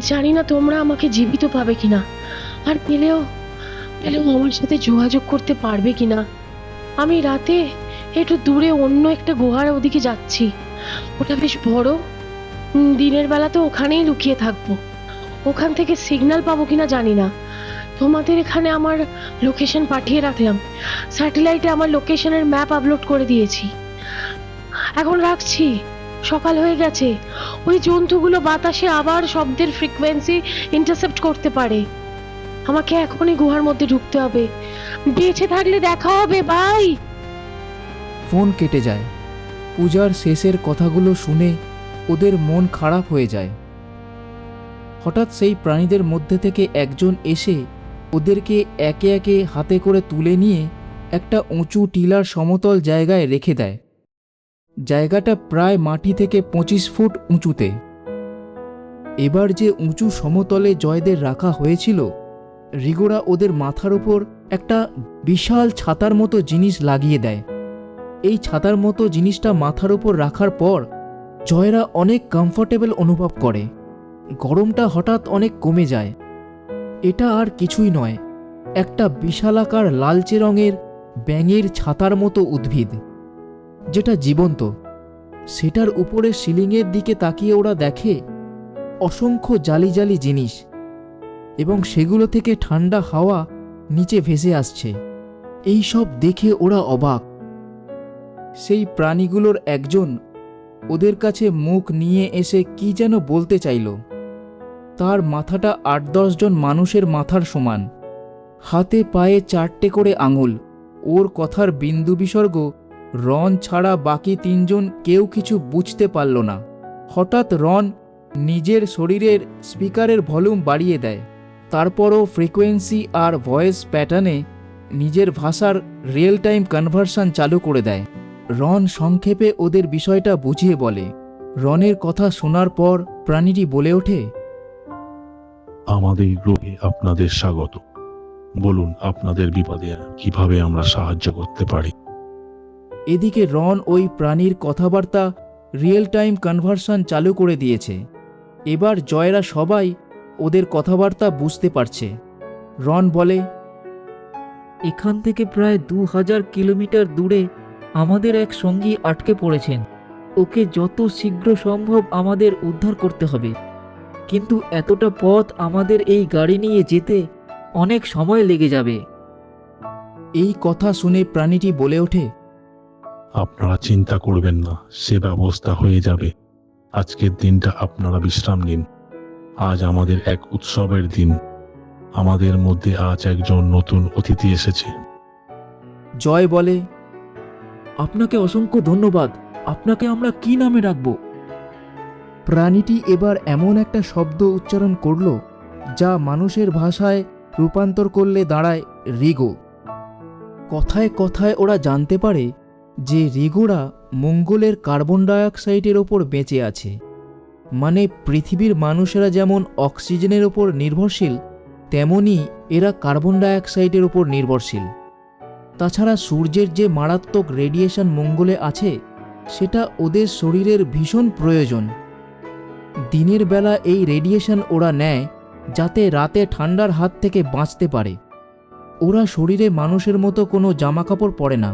জানি না তোমরা আমাকে জীবিত পাবে কিনা, আর পেলেও আমার সাথে যোগাযোগ করতে পারবে কিনা। আমি রাতে একটু দূরে অন্য একটা গুহার ওদিকে যাচ্ছি। ওটা বেশ বড়। দিনের বেলা তো ওখানেই লুকিয়ে থাকবো। ওখান থেকে সিগন্যাল পাবো কিনা জানি না। তোমাদের এখানে আমার লোকেশন পাঠিয়ে রাখলাম। স্যাটেলাইটে আমার লোকেশনের ম্যাপ আপলোড করে দিয়েছি। এখন রাখছি, সকাল হয়ে গেছে। ওই জন্তুগুলো বাতাসে আবার শব্দের ফ্রিকোয়েন্সি ইন্টারসেপ্ট করতে পারে। আমাকে এখনই গুহার মধ্যে ঢুকতে হবে। বেঁচে থাকলে দেখা হবে, বাই। ফোন কেটে যায়। পূজার শেষের কথাগুলো শুনে ওদের মন খারাপ হয়ে যায়। হঠাৎ সেই প্রাণীদের মধ্যে থেকে একজন এসে ওদেরকে একে একে হাতে করে তুলে নিয়ে একটা উঁচু টিলার সমতল জায়গায় রেখে দেয়। জায়গাটা প্রায় মাটি থেকে 25 ফুট উঁচুতে। এবার যে উঁচু সমতলে জয়দের রাখা হয়েছিল, রিগোরা ওদের মাথার উপর একটা বিশাল ছাতার মতো জিনিস লাগিয়ে দেয়। এই ছাতার মতো জিনিসটা মাথার উপর রাখার পর জয়রা অনেক কমফোর্টেবল অনুভব করে। গরমটা হঠাৎ অনেক কমে যায়। এটা আর কিছুই নয়, একটা বিশালাকার লালচে রঙের ব্যাঙের ছাতার মতো উদ্ভিদ, যেটা জীবন্ত। সেটার উপরে সিলিংয়ের দিকে তাকিয়ে ওরা দেখে অসংখ্য জালি জালি জিনিস, এবং সেগুলো থেকে ঠান্ডা হাওয়া নিচে ভেসে আসছে। এই সব দেখে ওরা অবাক। সেই প্রাণীগুলোর একজন ওদের কাছে মুখ নিয়ে এসে কি যেন বলতে চাইল। তার মাথাটা 8-10 জন মানুষের মাথার সমান, হাতে পায়ে 4টে করে আঙুল। ওর কথার বিন্দু বিসর্গ রন ছাড়া বাকি 3 জন কেউ কিছু বুঝতে পারল না। হঠাৎ রন নিজের শরীরের স্পিকারের ভলিউম বাড়িয়ে দেয়, তারপরও ফ্রিকোয়েন্সি আর ভয়েস প্যাটার্নে নিজের ভাষার রিয়েল টাইম কনভার্সন চালু করে দেয়। রন সংক্ষেপে ওদের বিষয়টা বুঝিয়ে বলে। রনের কথা শোনার পর প্রাণীটি বলে ওঠে, আমাদের গ্রহে আপনাদের স্বাগত। বলুন, আপনাদের বিপদে কিভাবে আমরা সাহায্য করতে পারি? এদিকে রন ওই প্রাণীর কথাবার্তা রিয়েল টাইম কনভার্সন চালু করে দিয়েছে। এবার জয়রা সবাই ওদের কথাবার্তা বুঝতে পারছে। রন বলে, এখান থেকে প্রায় 2000 কিলোমিটার দূরে আমাদের এক সঙ্গী আটকে পড়েছেন। ওকে যত শীঘ্র সম্ভব আমাদের উদ্ধার করতে হবে, কিন্তু এতটা পথ আমাদের এই গাড়ি নিয়ে যেতে অনেক সময় লেগে যাবে। এই কথা শুনে প্রাণীটি বলে ওঠে, আপনারা চিন্তা করবেন না, সে ব্যবস্থা হয়ে যাবে। আজকের দিনটা আপনারা বিশ্রাম নিন। আজ আমাদের এক উৎসবের দিন। আমাদের মধ্যে আজ একজন নতুন অতিথি এসেছে। জয় বলে, আপনাকে অসংখ্য ধন্যবাদ। আপনাকে আমরা কি নামে রাখব? প্রাণীটি এবার এমন একটা শব্দ উচ্চারণ করল যা মানুষের ভাষায় রূপান্তর করলে দাঁড়ায় রিগো। কথায় কথায় ওরা জানতে পারে যে রিগোরা মঙ্গলের কার্বন ডাইঅক্সাইডের ওপর বেঁচে আছে। মানে পৃথিবীর মানুষেরা যেমন অক্সিজেনের ওপর নির্ভরশীল, তেমনি এরা কার্বন ডাইঅক্সাইডের ওপর নির্ভরশীল। তাছাড়া সূর্যের যে মারাত্মক রেডিয়েশন মঙ্গলে আছে সেটা ওদের শরীরের ভীষণ প্রয়োজন। দিনের বেলা এই রেডিয়েশন ওরা নেয় যাতে রাতে ঠান্ডার হাত থেকে বাঁচতে পারে। ওরা শরীরে মানুষের মতো কোনো জামাকাপড় পরে না।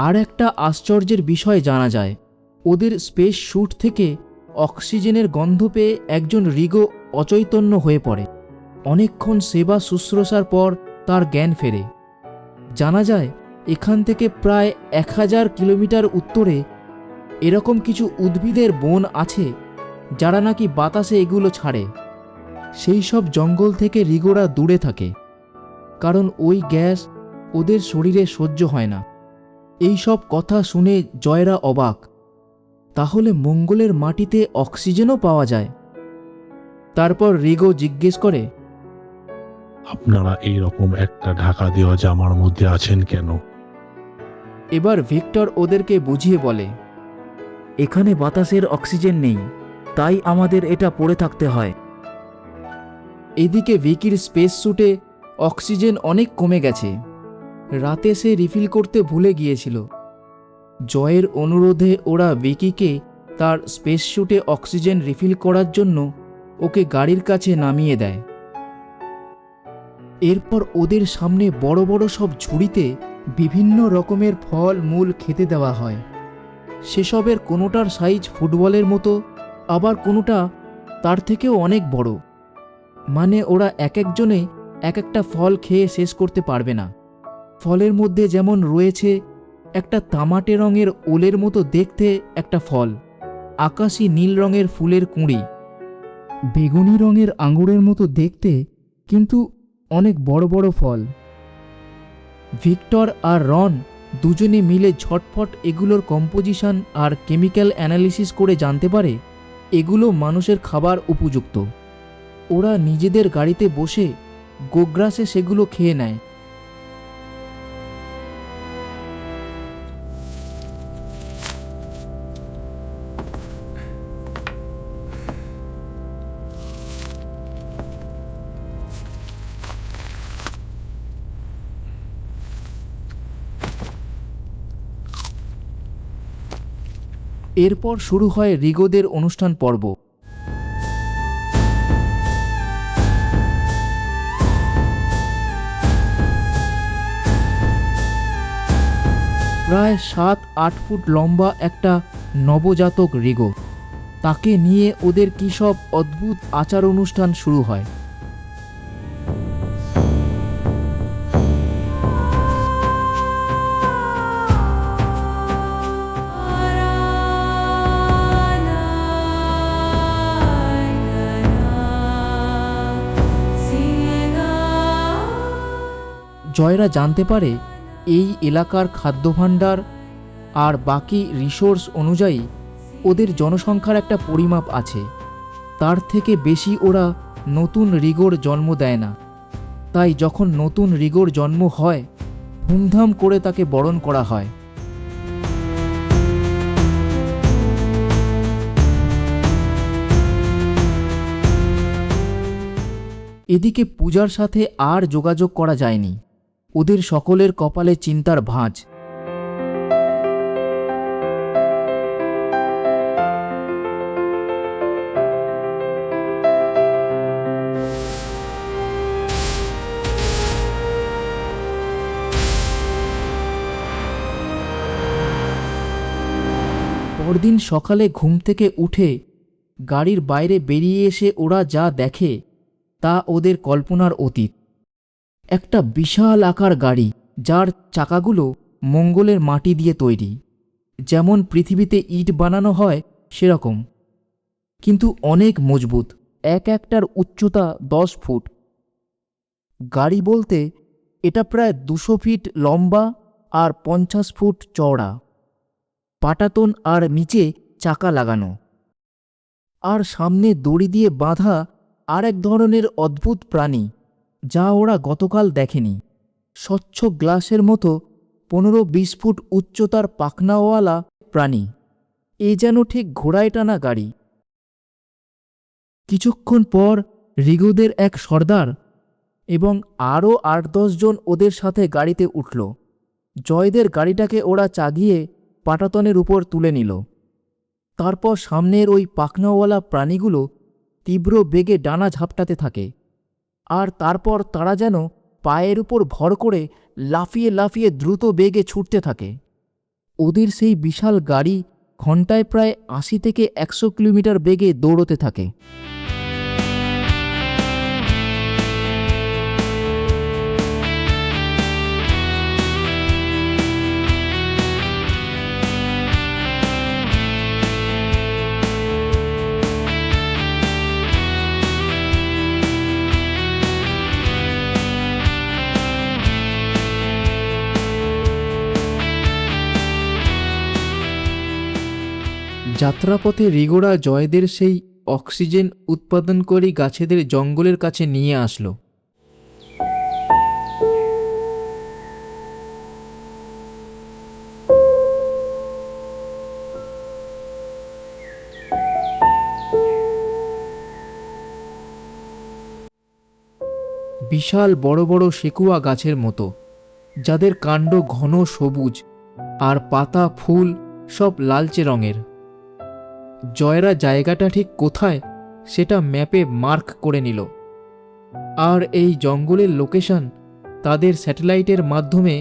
আর একটা আশ্চর্যের বিষয় জানা যায়, ওদের স্পেস স্যুট থেকে অক্সিজেনের গন্ধ পেয়ে একজন রিগো অচৈতন্য হয়ে পড়ে। অনেকক্ষণ সেবা শুশ্রূষার পর তার জ্ঞান ফেরে। জানা যায় এখান থেকে প্রায় 1000 কিলোমিটার উত্তরে এরকম কিছু উদ্ভিদের বন আছে যারা নাকি বাতাসে এগুলো ছাড়ে। সেই সব জঙ্গল থেকে রিগোরা দূরে থাকে, কারণ ওই গ্যাস ওদের শরীরে সহ্য হয় না। এই সব কথা শুনে জয়রা অবাক। তাহলে মঙ্গলের মাটিতে অক্সিজেনও পাওয়া যায়? তারপর রিগো জিজ্ঞেস করে, আপনারা এই রকম একটা ঢাকা দেওয়া জামার মধ্যে আছেন কেন? এবার ভিক্টর ওদেরকে বুঝিয়ে বলে, এখানে বাতাসের অক্সিজেন নেই, তাই আমাদের এটা পরে থাকতে হয়। এদিকে ভিকির স্পেস স্যুটে অক্সিজেন অনেক কমে গেছে। রাতে সে রিফিল করতে ভুলে গিয়েছিল। জয়ের অনুরোধে ওরা ভিকিকে তার স্পেস স্যুটে অক্সিজেন রিফিল করার জন্য ওকে গাড়ির কাছে নামিয়ে দেয়। এরপর ওদের সামনে বড় বড় সব ঝুড়িতে বিভিন্ন রকমের ফল মূল খেতে দেওয়া হয়। সেসবের কোনোটার সাইজ ফুটবলের মতো, আবার কোনোটা তার থেকেও অনেক বড়। মানে ওরা এক একজনে এক একটা ফল খেয়ে শেষ করতে পারবে না। ফলের মধ্যে যেমন রয়েছে একটা তামাটে রঙের ওলের মতো দেখতে একটা ফল, আকাশি নীল রঙের ফুলের কুঁড়ি, বেগুনি রঙের আঙুরের মতো দেখতে কিন্তু অনেক বড় বড় ফল। ভিক্টর আর রন দুজনে মিলে ঝটফট এগুলোর কম্পোজিশন আর কেমিক্যাল অ্যানালিসিস করে জানতে পারে এগুলো মানুষের খাবার উপযুক্ত। ওরা নিজেদের গাড়িতে বসে গোগ্রাসে সেগুলো খেয়ে নেয়। এরপর শুরু হয় রিগোদের অনুষ্ঠান পর্ব। প্রায় 7-8 ফুট লম্বা একটা নবজাতক রিগো, তাকে নিয়ে ওদের কী সব অদ্ভুত আচার অনুষ্ঠান শুরু হয়। জয়রা জানতে পারে এই এলাকার খাদ্যভাণ্ডার আর বাকি রিসোর্স অনুযায়ী ওদের জনসংখ্যার একটা পরিমাপ আছে। তার থেকে বেশি ওরা নতুন রিগোর জন্ম দেয় না। তাই যখন নতুন রিগোর জন্ম হয়, ধুমধাম করে তাকে বরণ করা হয়। এদিকে পূজার সাথে আর যোগাযোগ করা যায়নি। ওদের সকলের কপালে চিন্তার ভাঁজ। পরদিন সকালে ঘুম থেকে উঠে গাড়ির বাইরে বেরিয়ে এসে ওরা যা দেখে তা ওদের কল্পনার অতীত। একটা বিশাল আকার গাড়ি, যার চাকাগুলো মঙ্গলের মাটি দিয়ে তৈরি, যেমন পৃথিবীতে ইট বানানো হয় সেরকম, কিন্তু অনেক মজবুত। একটার উচ্চতা 10 ফুট। গাড়ি বলতে এটা প্রায় 200 ফিট লম্বা আর 50 ফুট চওড়া। পাটাতন আর নিচে চাকা লাগানো, আর সামনে দড়ি দিয়ে বাঁধা আর এক ধরনের অদ্ভুত প্রাণী যা ওরা গতকাল দেখেনি। স্বচ্ছ গ্লাসের মতো 15-20 ফুট উচ্চতার পাখনাওয়ালা প্রাণী। এ যেন ঠিক ঘোড়ায় টানা গাড়ি। কিছুক্ষণ পর রিগোদের এক সর্দার এবং আরও 8-10 জন ওদের সাথে গাড়িতে উঠল। জয়দের গাড়িটাকে ওরা চাগিয়ে পাটাতনের উপর তুলে নিল। তারপর সামনের ওই পাখনাওয়ালা প্রাণীগুলো তীব্র বেগে ডানা ঝাপটাতে থাকে, আর তারপর তারা যেন পায়ের উপর ভর করে লাফিয়ে লাফিয়ে দ্রুত বেগে ছুটতে থাকে। ওদের সেই বিশাল গাড়ি ঘন্টায় প্রায় 80 থেকে 100 কিলোমিটার বেগে দৌড়তে থাকে। যাত্রাপথে রিগোরা জয়দের সেই অক্সিজেন উৎপাদনকারী গাছেদের জঙ্গলের কাছে নিয়ে আসলো। বিশাল বড় বড় সেকুয়া গাছের মতো, যাদের কাণ্ড ঘন সবুজ আর পাতা ফুল সব লালচে রঙের। জয়রা জায়গাটা ঠিক কোথায় সেটা ম্যাপে মার্ক করে নিল, আর এই জঙ্গলের লোকেশন তাদের স্যাটেলাইটের মাধ্যমে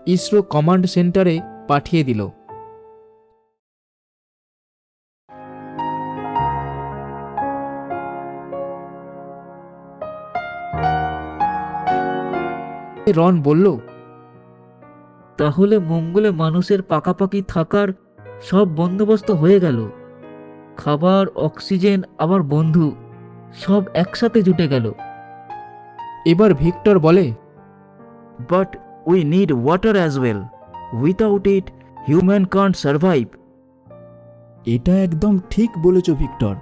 ইসরো কমান্ড সেন্টারে পাঠিয়ে দিল। রন বলল, তাহলে মঙ্গলে মানুষের পাকাপাকি থাকার সব বন্দোবস্ত হয়ে গেল। খাবার, অক্সিজেন, আবার বন্ধু সব একসাথে জুটে গেল। এবার ভিক্টর বলে, but we need water as well. Without it human can't survive. এটা একদম ঠিক বলেছ ভিক্টর।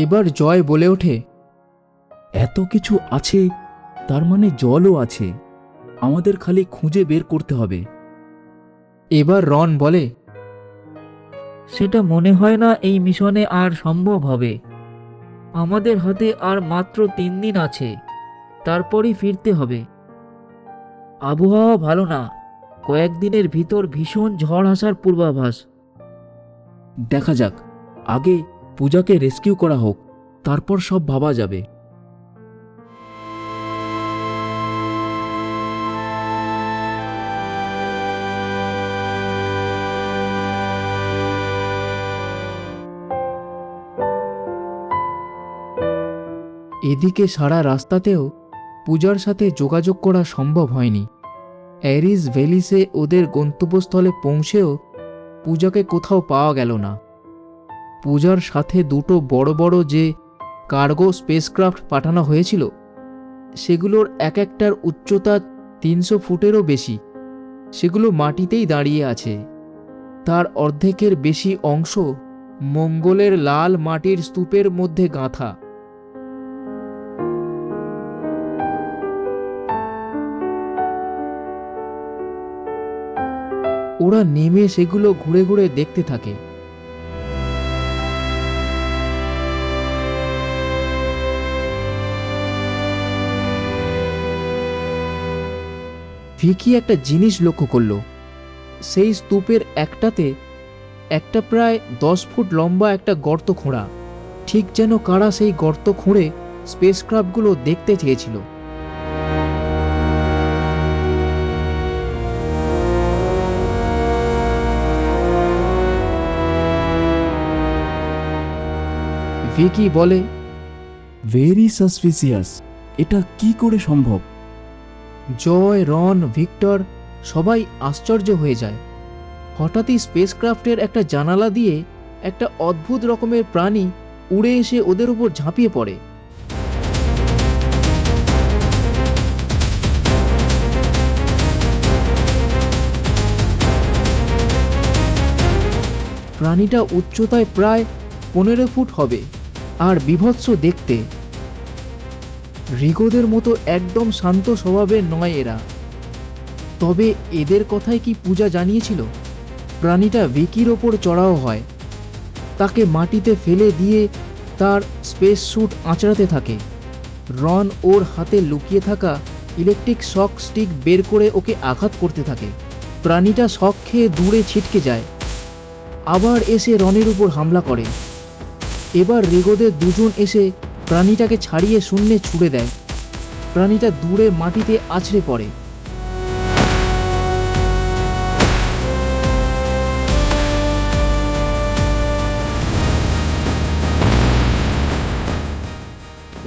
এবার জয় বলে ওঠে, এত কিছু আছে, তার মানে জলও আছে। আমাদের খালি খুঁজে বের করতে হবে। এবার রন বলে, সেটা মনে হয় না এই মিশনে আর সম্ভব হবে। আমাদের হাতে আর মাত্র 3 দিন আছে, তারপরই ফিরতে হবে। আবহাওয়া ভালো না, কয়েকদিনের ভিতর ভীষণ ঝড় আসার পূর্বাভাস। দেখা যাক, আগে পূজাকে রেস্কিউ করা হোক, তারপর সব ভাবা যাবে। এদিকে সারা রাস্তাতেও পূজার সাথে যোগাযোগ করা সম্ভব হয়নি। অ্যারিস ভ্যালিসে ওদের গন্তব্যস্থলে পৌঁছেও পূজাকে কোথাও পাওয়া গেল না। পূজার সাথে 2টো বড় বড় যে কার্গো স্পেসক্রাফট পাঠানো হয়েছিল, সেগুলোর এক একটার উচ্চতা 300 ফুটেরও বেশি। সেগুলো মাটিতেই দাঁড়িয়ে আছে। তার অর্ধেকের বেশি অংশ মঙ্গলের লাল মাটির স্তূপের মধ্যে গাঁথা। ওরা নেমে সেগুলো ঘুরে ঘুরে দেখতে থাকে। ভিকি একটা জিনিস লক্ষ্য করলো। সেই স্তূপের একটাতে একটা প্রায় 10 ফুট লম্বা একটা গর্ত খোঁড়া, ঠিক যেন কারা সেই গর্ত খুঁড়ে স্পেসক্রাফটগুলো দেখতে চেয়েছিল। ভিকি বলে, ভেরি সাসপিসিয়াস, এটা কি করে সম্ভব? জয়, রন, ভিক্টর সবাই আশ্চর্য হয়ে যায়। হঠাৎই স্পেসক্রাফটের একটা জানালা দিয়ে একটা অদ্ভুত রকমের প্রাণী উড়ে এসে ওদের উপর ঝাঁপিয়ে পড়ে। প্রাণীটা উচ্চতায় প্রায় 15 ফুট হবে আর বীভৎস দেখতে। রিগোদের মতো একদম শান্ত স্বভাবের নয় এরা। তবে এদের কথায় কি পূজা জানিয়েছিল? প্রাণীটা ভিকির ওপর চড়াও হয়, তাকে মাটিতে ফেলে দিয়ে তার স্পেস স্যুট আঁচড়াতে থাকে। রন ওর হাতে লুকিয়ে থাকা ইলেকট্রিক শক স্টিক বের করে ওকে আঘাত করতে থাকে। প্রাণীটা শক খেয়ে দূরে ছিটকে যায়, আবার এসে রনের উপর হামলা করে। এবার রিগোদের দুজন এসে প্রাণীটাকে ছাড়িয়ে শূন্যে ছুড়ে দেয়। প্রাণীটা দূরে মাটিতে আছড়ে পড়ে।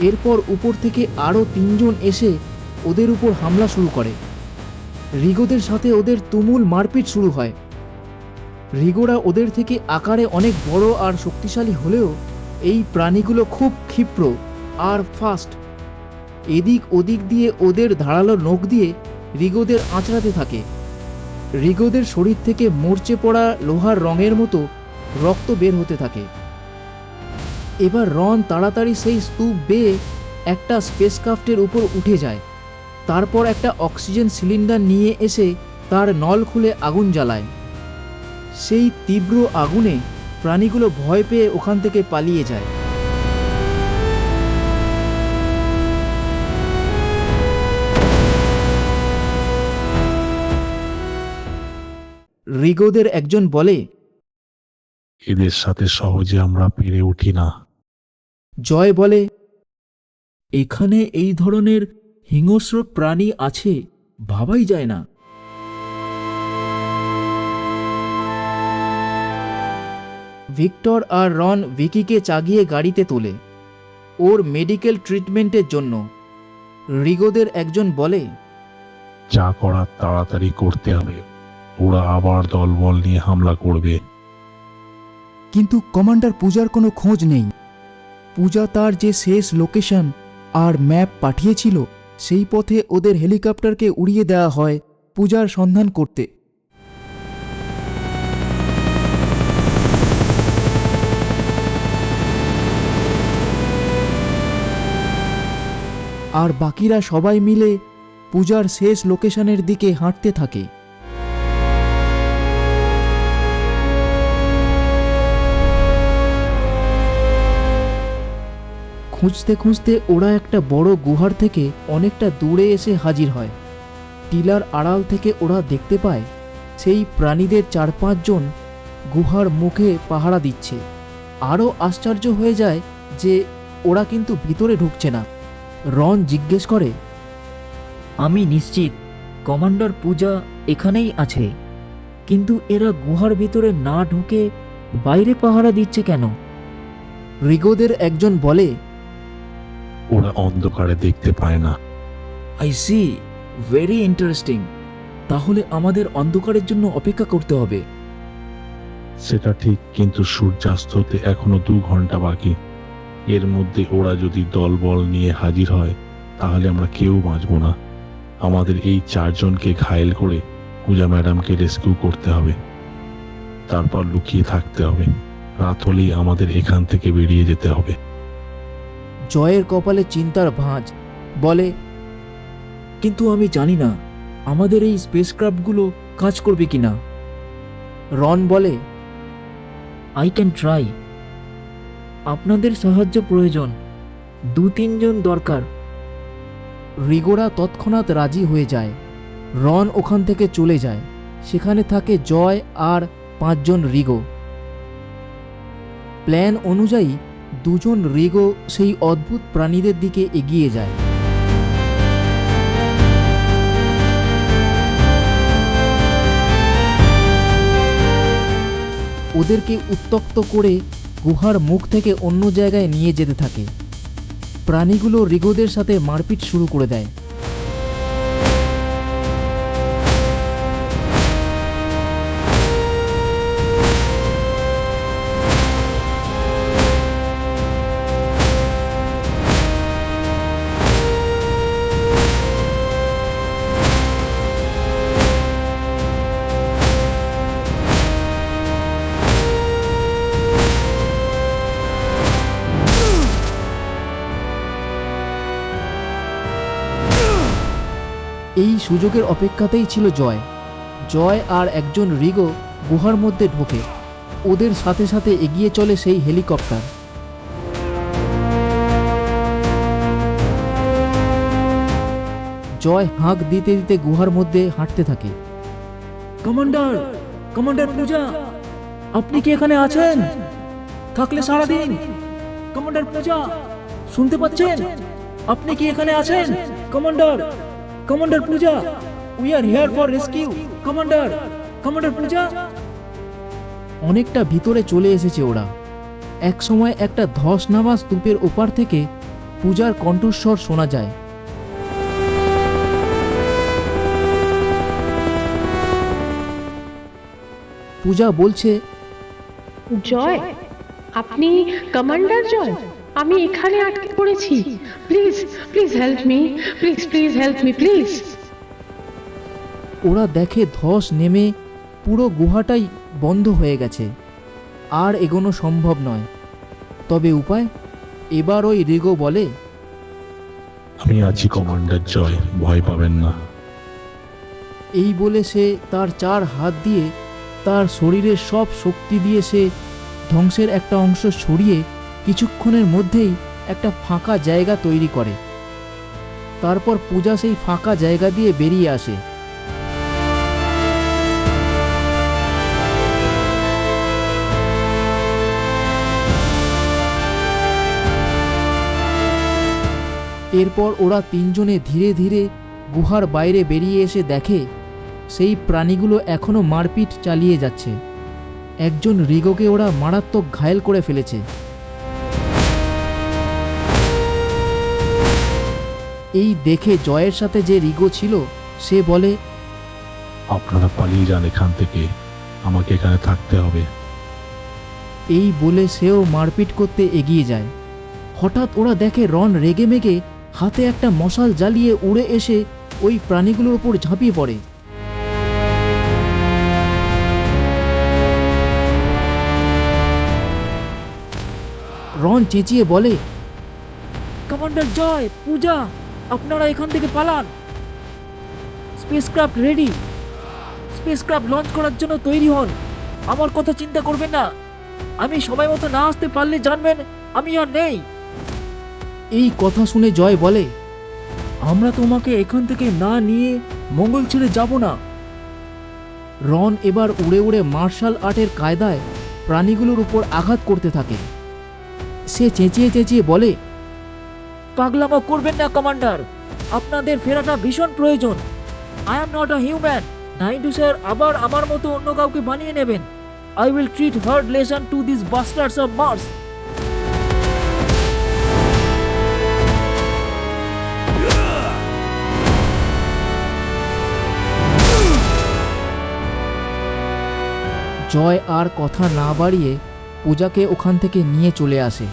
এরপর উপর থেকে আরও 3 জন এসে ওদের উপর হামলা শুরু করে। রিগোদের সাথে ওদের তুমুল মারপিট শুরু হয়। রিগোরা ওদের থেকে আকারে অনেক বড় আর শক্তিশালী হলেও এই প্রাণীগুলো খুব ক্ষিপ্র আর ফাস্ট। এদিক ওদিক দিয়ে ওদের ধারালো নখ দিয়ে রিগোদের আঁচড়াতে থাকে। রিগোদের শরীর থেকে মরচে পড়া লোহার রঙের মতো রক্ত বের হতে থাকে। এবার রন তাড়াতাড়ি সেই স্তূপ বেয়ে একটা স্পেসক্রাফটের উপর উঠে যায়। তারপর একটা অক্সিজেন সিলিন্ডার নিয়ে এসে তার নল খুলে আগুন জ্বালায়। সেই তীব্র আগুনে প্রাণীগুলো ভয় পেয়ে ওখান থেকে পালিয়ে যায়। রিগোদের একজন বলে, এদের সাথে সহজে আমরা পেরে উঠি না। জয় বলে, এখানে এই ধরনের হিংস্র প্রাণী আছে ভাবাই যায় না। ভিক্টর আর রন ভিকিকে চাগিয়ে গাড়িতে তোলে ওর মেডিকেল ট্রিটমেন্টের জন্য। রিগোদের একজন বলে, যা করার তাড়াতাড়ি করতে হবে, ওরা আবার দলবল নিয়ে হামলা করবে। কিন্তু কমান্ডার পূজার কোনো খোঁজ নেই। পূজা তার যে শেষ লোকেশন আর ম্যাপ পাঠিয়েছিল সেই পথে ওদের হেলিকপ্টারকে উড়িয়ে দেওয়া হয় পূজার সন্ধান করতে। আর বাকিরা সবাই মিলে পূজার শেষ লোকেশনের দিকে হাঁটতে থাকে। খুঁজতে খুঁজতে ওরা একটা বড় গুহার থেকে অনেকটা দূরে এসে হাজির হয়। টিলার আড়াল থেকে ওরা দেখতে পায় সেই প্রাণীদের 4-5 জন গুহার মুখে পাহারা দিচ্ছে। আরও আশ্চর্য হয়ে যায় যে ওরা কিন্তু ভিতরে ঢুকছে না। রন জিজ্ঞেস করে, আমি নিশ্চিত কমান্ডার পূজা এখানেই আছে, কিন্তু এরা গুহার ভিতরে না ঢুকে বাইরে পাহারা দিচ্ছে কেন? রিগোদের একজন বলে, ওরা অন্ধকারে দেখতে পায় না। I see, very interesting. তাহলে আমাদের অন্ধকারের জন্য অপেক্ষা করতে হবে। সেটা ঠিক, কিন্তু সূর্যাস্ত হতে এখনো 2 ঘন্টা বাকি। এর মধ্যে ওরা যদি দলবল নিয়ে হাজির হয় তাহলে আমরা কেউ বাঁচব না। আমাদের এই 4 জনকে ঘায়েল করে পূজা ম্যাডামকে রেস্কিউ করতে হবে, তারপর লুকিয়ে থাকতে হবে। রাত হলেই আমাদের এখান থেকে বেরিয়ে যেতে হবে। জয়ের কপালে চিন্তার ভাঁজ। বলে, কিন্তু আমি জানি না আমাদের এই স্পেসক্রাফটগুলো কাজ করবে কিনা। রন বলে, আই ক্যান ট্রাই। আপনাদের সাহায্য প্রয়োজন, 2-3 জন দরকার। রিগোরা তৎক্ষণাৎ রাজি হয়ে যায়। রন ওখান থেকে চলে যায়। সেখানে থাকে জয় আর 5 জন রিগো। প্ল্যান অনুযায়ী 2 জন রিগো সেই অদ্ভুত প্রাণীদের দিকে এগিয়ে যায়। ওদেরকে উত্ত্যক্ত করে গুহার মুখ থেকে অন্য জায়গায় নিয়ে যেতে থাকে। প্রাণীগুলো রিগোদের সাথে মারপিট শুরু করে দেয়। এই সুযোগের অপেক্ষাতেই ছিল জয়। জয় আর একজন রিগো গুহার মধ্যে ঢোকে। ওদের সাথে সাথে এগিয়ে চলে সেই হেলিকপ্টার। জয় হাঁক দিতে দিতে গুহার মধ্যে হাঁটতে থাকে। কমান্ডার, কমান্ডার পূজা, আপনি কি এখানে আছেন? থাকলে সারা দিন। কমান্ডার পূজা, শুনতে পাচ্ছেন? আপনি কি এখানে আছেন? Commander, commander Puja, we are here for rescue. Commander, commander Puja. অনেকটা ভিতরে চলে এসেছে ওরা। এক সময় একটা ধস নামা স্তূপের ওপার থেকে পূজার কণ্ঠস্বর শোনা যায়। পূজা বলছে, জয়, আপনি কমান্ডার জয়? আমি এখানে আটকে পড়েছি। Please please help me, please please help me please. ওরা দেখে ধস নেমে পুরো গুহাটাই বন্ধ হয়ে গেছে। আর এগোনো সম্ভব নয়। তবে উপায়? এবার ওই রিগো বলে, আমি আছি কমান্ডার জয়, ভয় পাবেন না। এই বলে সে তার 4 হাত দিয়ে তার শরীরের সব শক্তি দিয়ে সে ধ্বংসের একটা অংশ সরিয়ে কিছুক্ষণের মধ্যেই একটা ফাঁকা জায়গা তৈরি করে। তারপর পূজা সেই ফাঁকা জায়গা দিয়ে বেরিয়ে আসে। এরপর ওরা 3 জনে ধীরে ধীরে গুহার বাইরে বেরিয়ে এসে দেখে সেই প্রাণীগুলো এখনো মারপিট চালিয়ে যাচ্ছে। একজন রিগোকে ওরা মারাত্মক ঘায়েল করে ফেলেছে। এই দেখে জয়ের সাথে যে রিগো ছিল সে বলে, আপনারা পালিয়ে যান এখান থেকে, আমাকে এখানে থাকতে হবে। এই বলে সেও মারপিট করতে এগিয়ে যায়। হঠাৎ ওরা দেখে রন রেগেমেগে হাতে একটা মশাল জ্বালিয়ে উড়ে এসে ওই প্রাণীগুলোর উপর ঝাঁপিয়ে পড়ে। রন চেঁচিয়ে বলে, কমান্ডার জয়, পূজা, আপনারা এখান থেকে পালান। Spacecraft ready. স্পেসক্রাফট লঞ্চ করার জন্য তৈরি হন। আমার কথা চিন্তা করবেন না। আমি সময় মতো না আসতে পারলে জানবেন আমি আর নেই। এই কথা শুনে জয় বলে, আমরা তোমাকে এখান থেকে না নিয়ে মঙ্গল ছেড়ে যাব না। রন এবার উড়ে উড়ে মার্শাল আর্টের কায়দায় প্রাণীগুলোর উপর আঘাত করতে থাকে। সে চেঁচিয়ে চেঁচিয়ে বলে, পাগলামো করবেন না কমান্ডার, আপনাদের ফেরাটা ভীষণ প্রয়োজন। I am not a human. Naidu sir আবার আমার মতো অন্য কাউকে বানিয়ে নেবেন। I will treat hard lesson to this bastards of Mars. Joy আর কথা না বাড়িয়ে পূজাকে ওখান থেকে নিয়ে চলে আসে।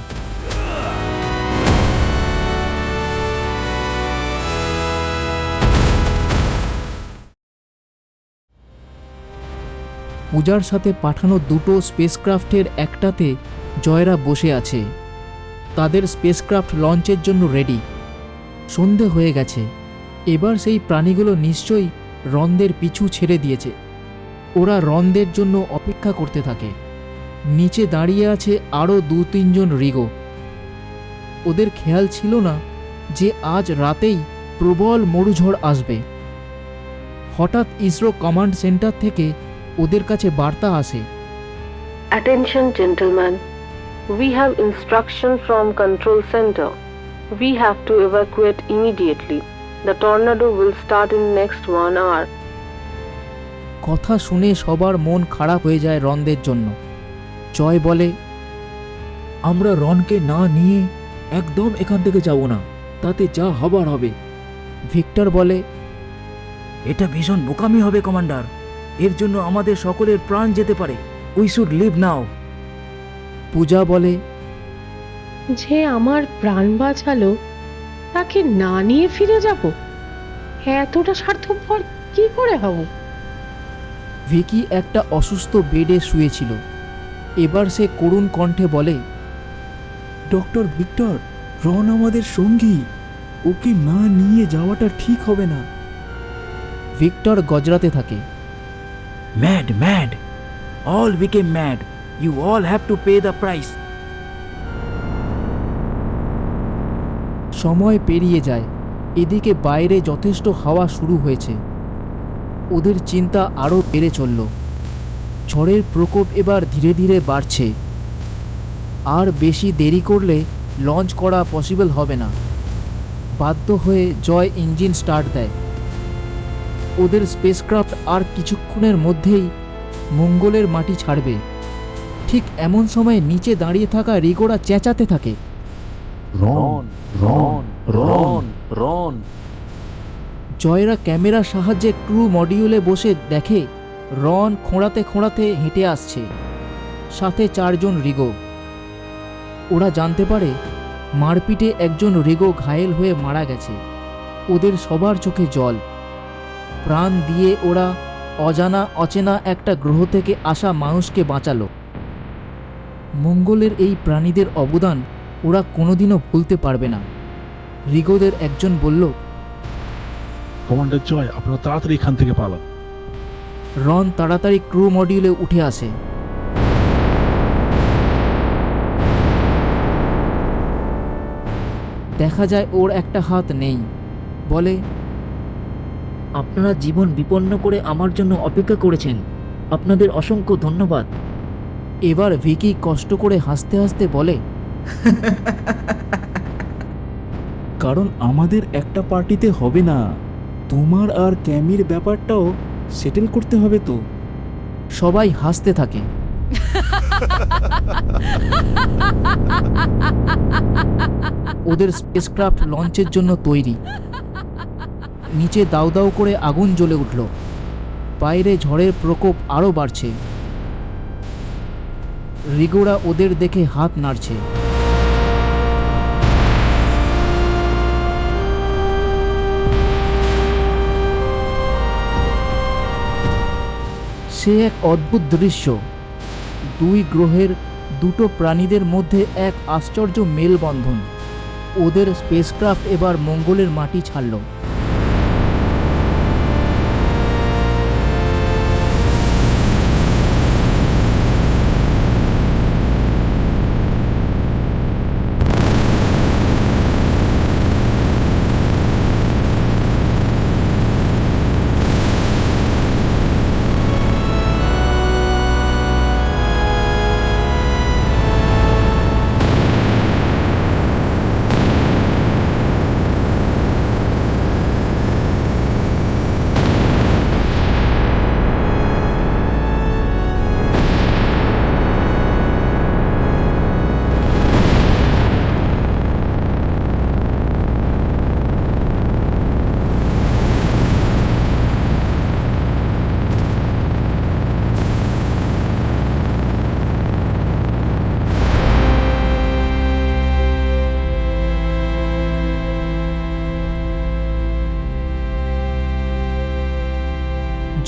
পূজার সাথে পাঠানো দুটো স্পেসক্রাফটের একটাতে জয়রা বসে আছে। তাদের স্পেসক্রাফট লঞ্চের জন্য রেডি। সন্ধে হয়ে গেছে। এবার সেই প্রাণীগুলো নিশ্চয়ই রনদের পিছু ছেড়ে দিয়েছে। ওরা রনদের জন্য অপেক্ষা করতে থাকে। নিচে দাঁড়িয়ে আছে আরও 2-3 জন রিগো। ওদের খেয়াল ছিল না যে আজ রাতেই প্রবল মরুঝড় আসবে। হঠাৎ ইসরো কমান্ড সেন্টার থেকে ওদের কাছে বার্তা আসে। Attention gentlemen, we have instruction from control center. We have to evacuate immediately. The tornado will start in next 1 hour. কথা শুনে সবার মন খারাপ হয়ে যায় রনদের জন্য। জয় বলে, আমরা রনকে না নিয়ে একদম এখান থেকে যাব না, তাতে যা হবার হবে। ভিক্টর বলে, এটা ভীষণ বোকামি হবে কমান্ডার, এর জন্য আমাদের সকলের প্রাণ যেতে পারে। উই শুড লিভ নাও। পূজা বলে, যে আমার প্রাণ বাঁচালো তাকে না নিয়ে ফিরে যাব? এতটা স্বার্থপর কি করে হব? ভিকি একটা অসুস্থ বেডে শুয়েছিল। এবার সে করুণ কণ্ঠে বলে, ডক্টর ভিক্টর, রন আমাদের সঙ্গী, ওকে না নিয়ে যাওয়াটা ঠিক হবে না। ভিক্টর গজরাতে থাকে, mad mad, all became mad, you all have to pay the price. সময় পেরিয়ে যায়। এদিকে বাইরে যথেষ্ট হাওয়া শুরু হয়েছে। ওদের চিন্তা আরও বেড়ে চলল। ঝড়ের প্রকোপ এবার ধীরে ধীরে বাড়ছে। আর বেশি দেরি করলে লঞ্চ করা পসিবল হবে না। বাধ্য হয়ে জয় ইঞ্জিন স্টার্ট দেয়। ওদের স্পেসক্রাফট আর কিছুক্ষণের মধ্যেই মঙ্গলের মাটি ছাড়বে। ঠিক এমন সময় নিচে দাঁড়িয়ে থাকা রিগোরা চেঁচাতে থাকে, রন রন রন রন। জয়রা ক্যামেরার সাহায্যে ক্রু মডিউলে বসে দেখে রন খোঁড়াতে খোঁড়াতে হেঁটে আসছে, সাথে 4 জন রিগো। ওরা জানতে পারে মারপিটে একজন রিগো ঘায়েল হয়ে মারা গেছে। ওদের সবার চোখে জল। প্রাণ দিয়ে ওরা অজানা অচেনা একটা গ্রহ থেকে আসা মানুষকে বাঁচালো। মঙ্গলের এই প্রাণীদের অবদান ওরা কোনোদিনও ভুলতে পারবে না। রিগোদের একজন বলল, কমান্ডার জয়, আপনারা তাড়াতাড়ি এখান থেকে পালান। রন তাড়াতাড়ি ক্রু মডিউলে উঠে আসে। দেখা যায় ওর একটা হাত নেই। বলে, আপনারা জীবন বিপন্ন করে আমার জন্য অপেক্ষা করেছেন, আপনাদের অসংখ্য ধন্যবাদ। এবার ভিকি কষ্ট করে হাসতে হাসতে বলে, কারণ আমাদের একটা পার্টিতে হবে না, তোমার আর ক্যামির ব্যাপারটাও সেটেল করতে হবে তো। সবাই হাসতে থাকে। ওদের স্পেসক্রাফট লঞ্চের জন্য তৈরি। নিচে দাউ দাউ করে আগুন জ্বলে উঠল। বাইরে ঝড়ের প্রকোপ আরও বাড়ছে। রিগোরা ওদের দেখে হাত নাড়ছে। সে এক অদ্ভুত দৃশ্য। 2 গ্রহের 2টো প্রাণীদের মধ্যে এক আশ্চর্য মেলবন্ধন। ওদের স্পেসক্রাফট এবার মঙ্গলের মাটি ছাড়ল।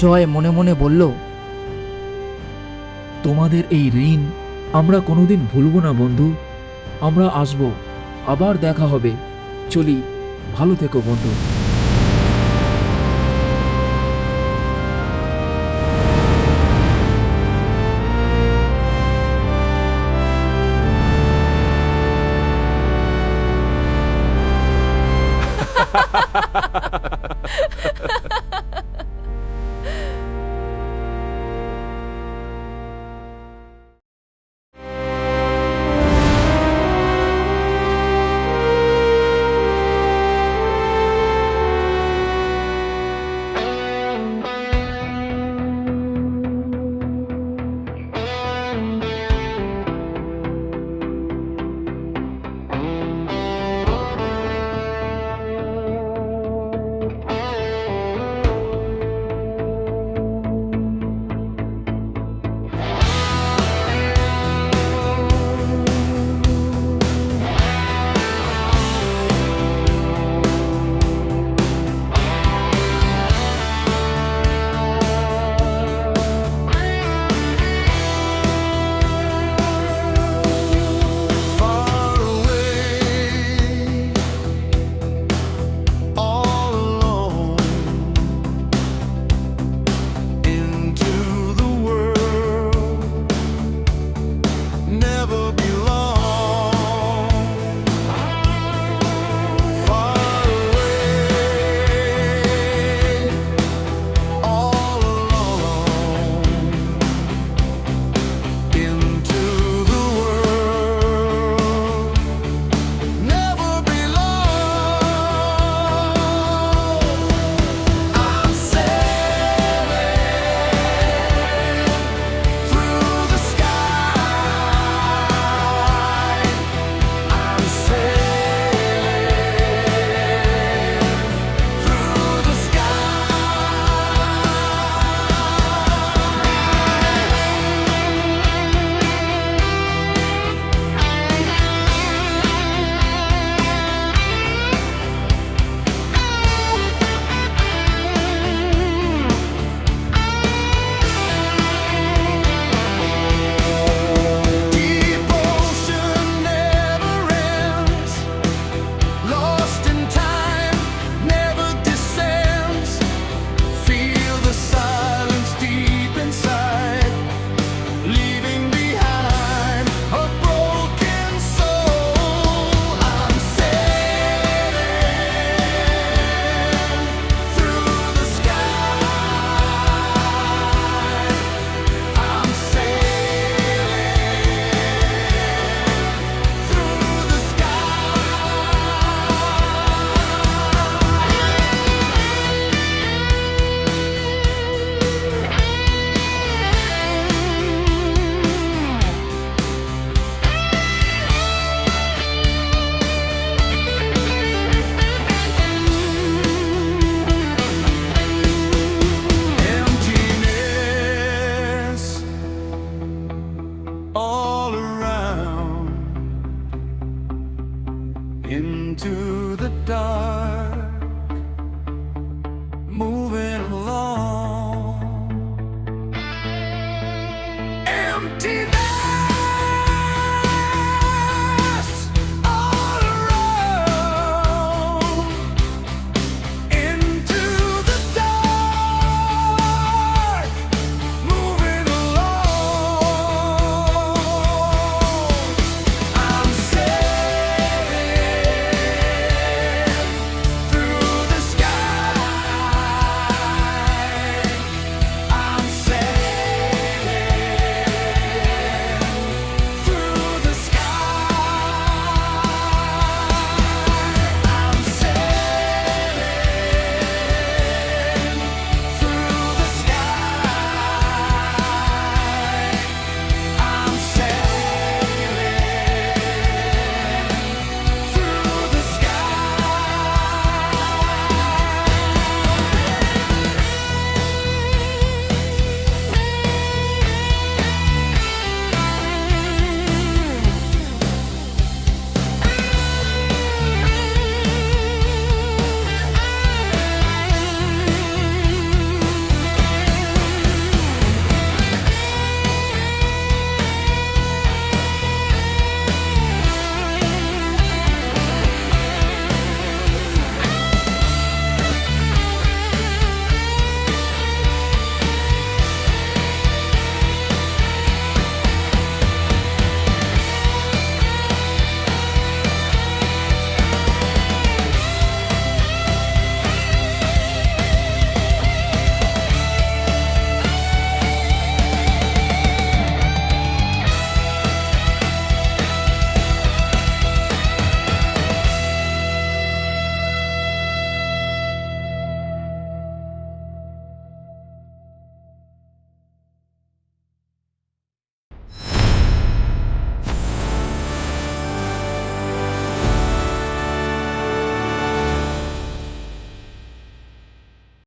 জয় মনে মনে বলল, তোমাদের এই ঋণ আমরা কোনোদিন ভুলব না বন্ধু। আমরা আসব, আবার দেখা হবে। চলি, ভালো থেকো বন্ধু।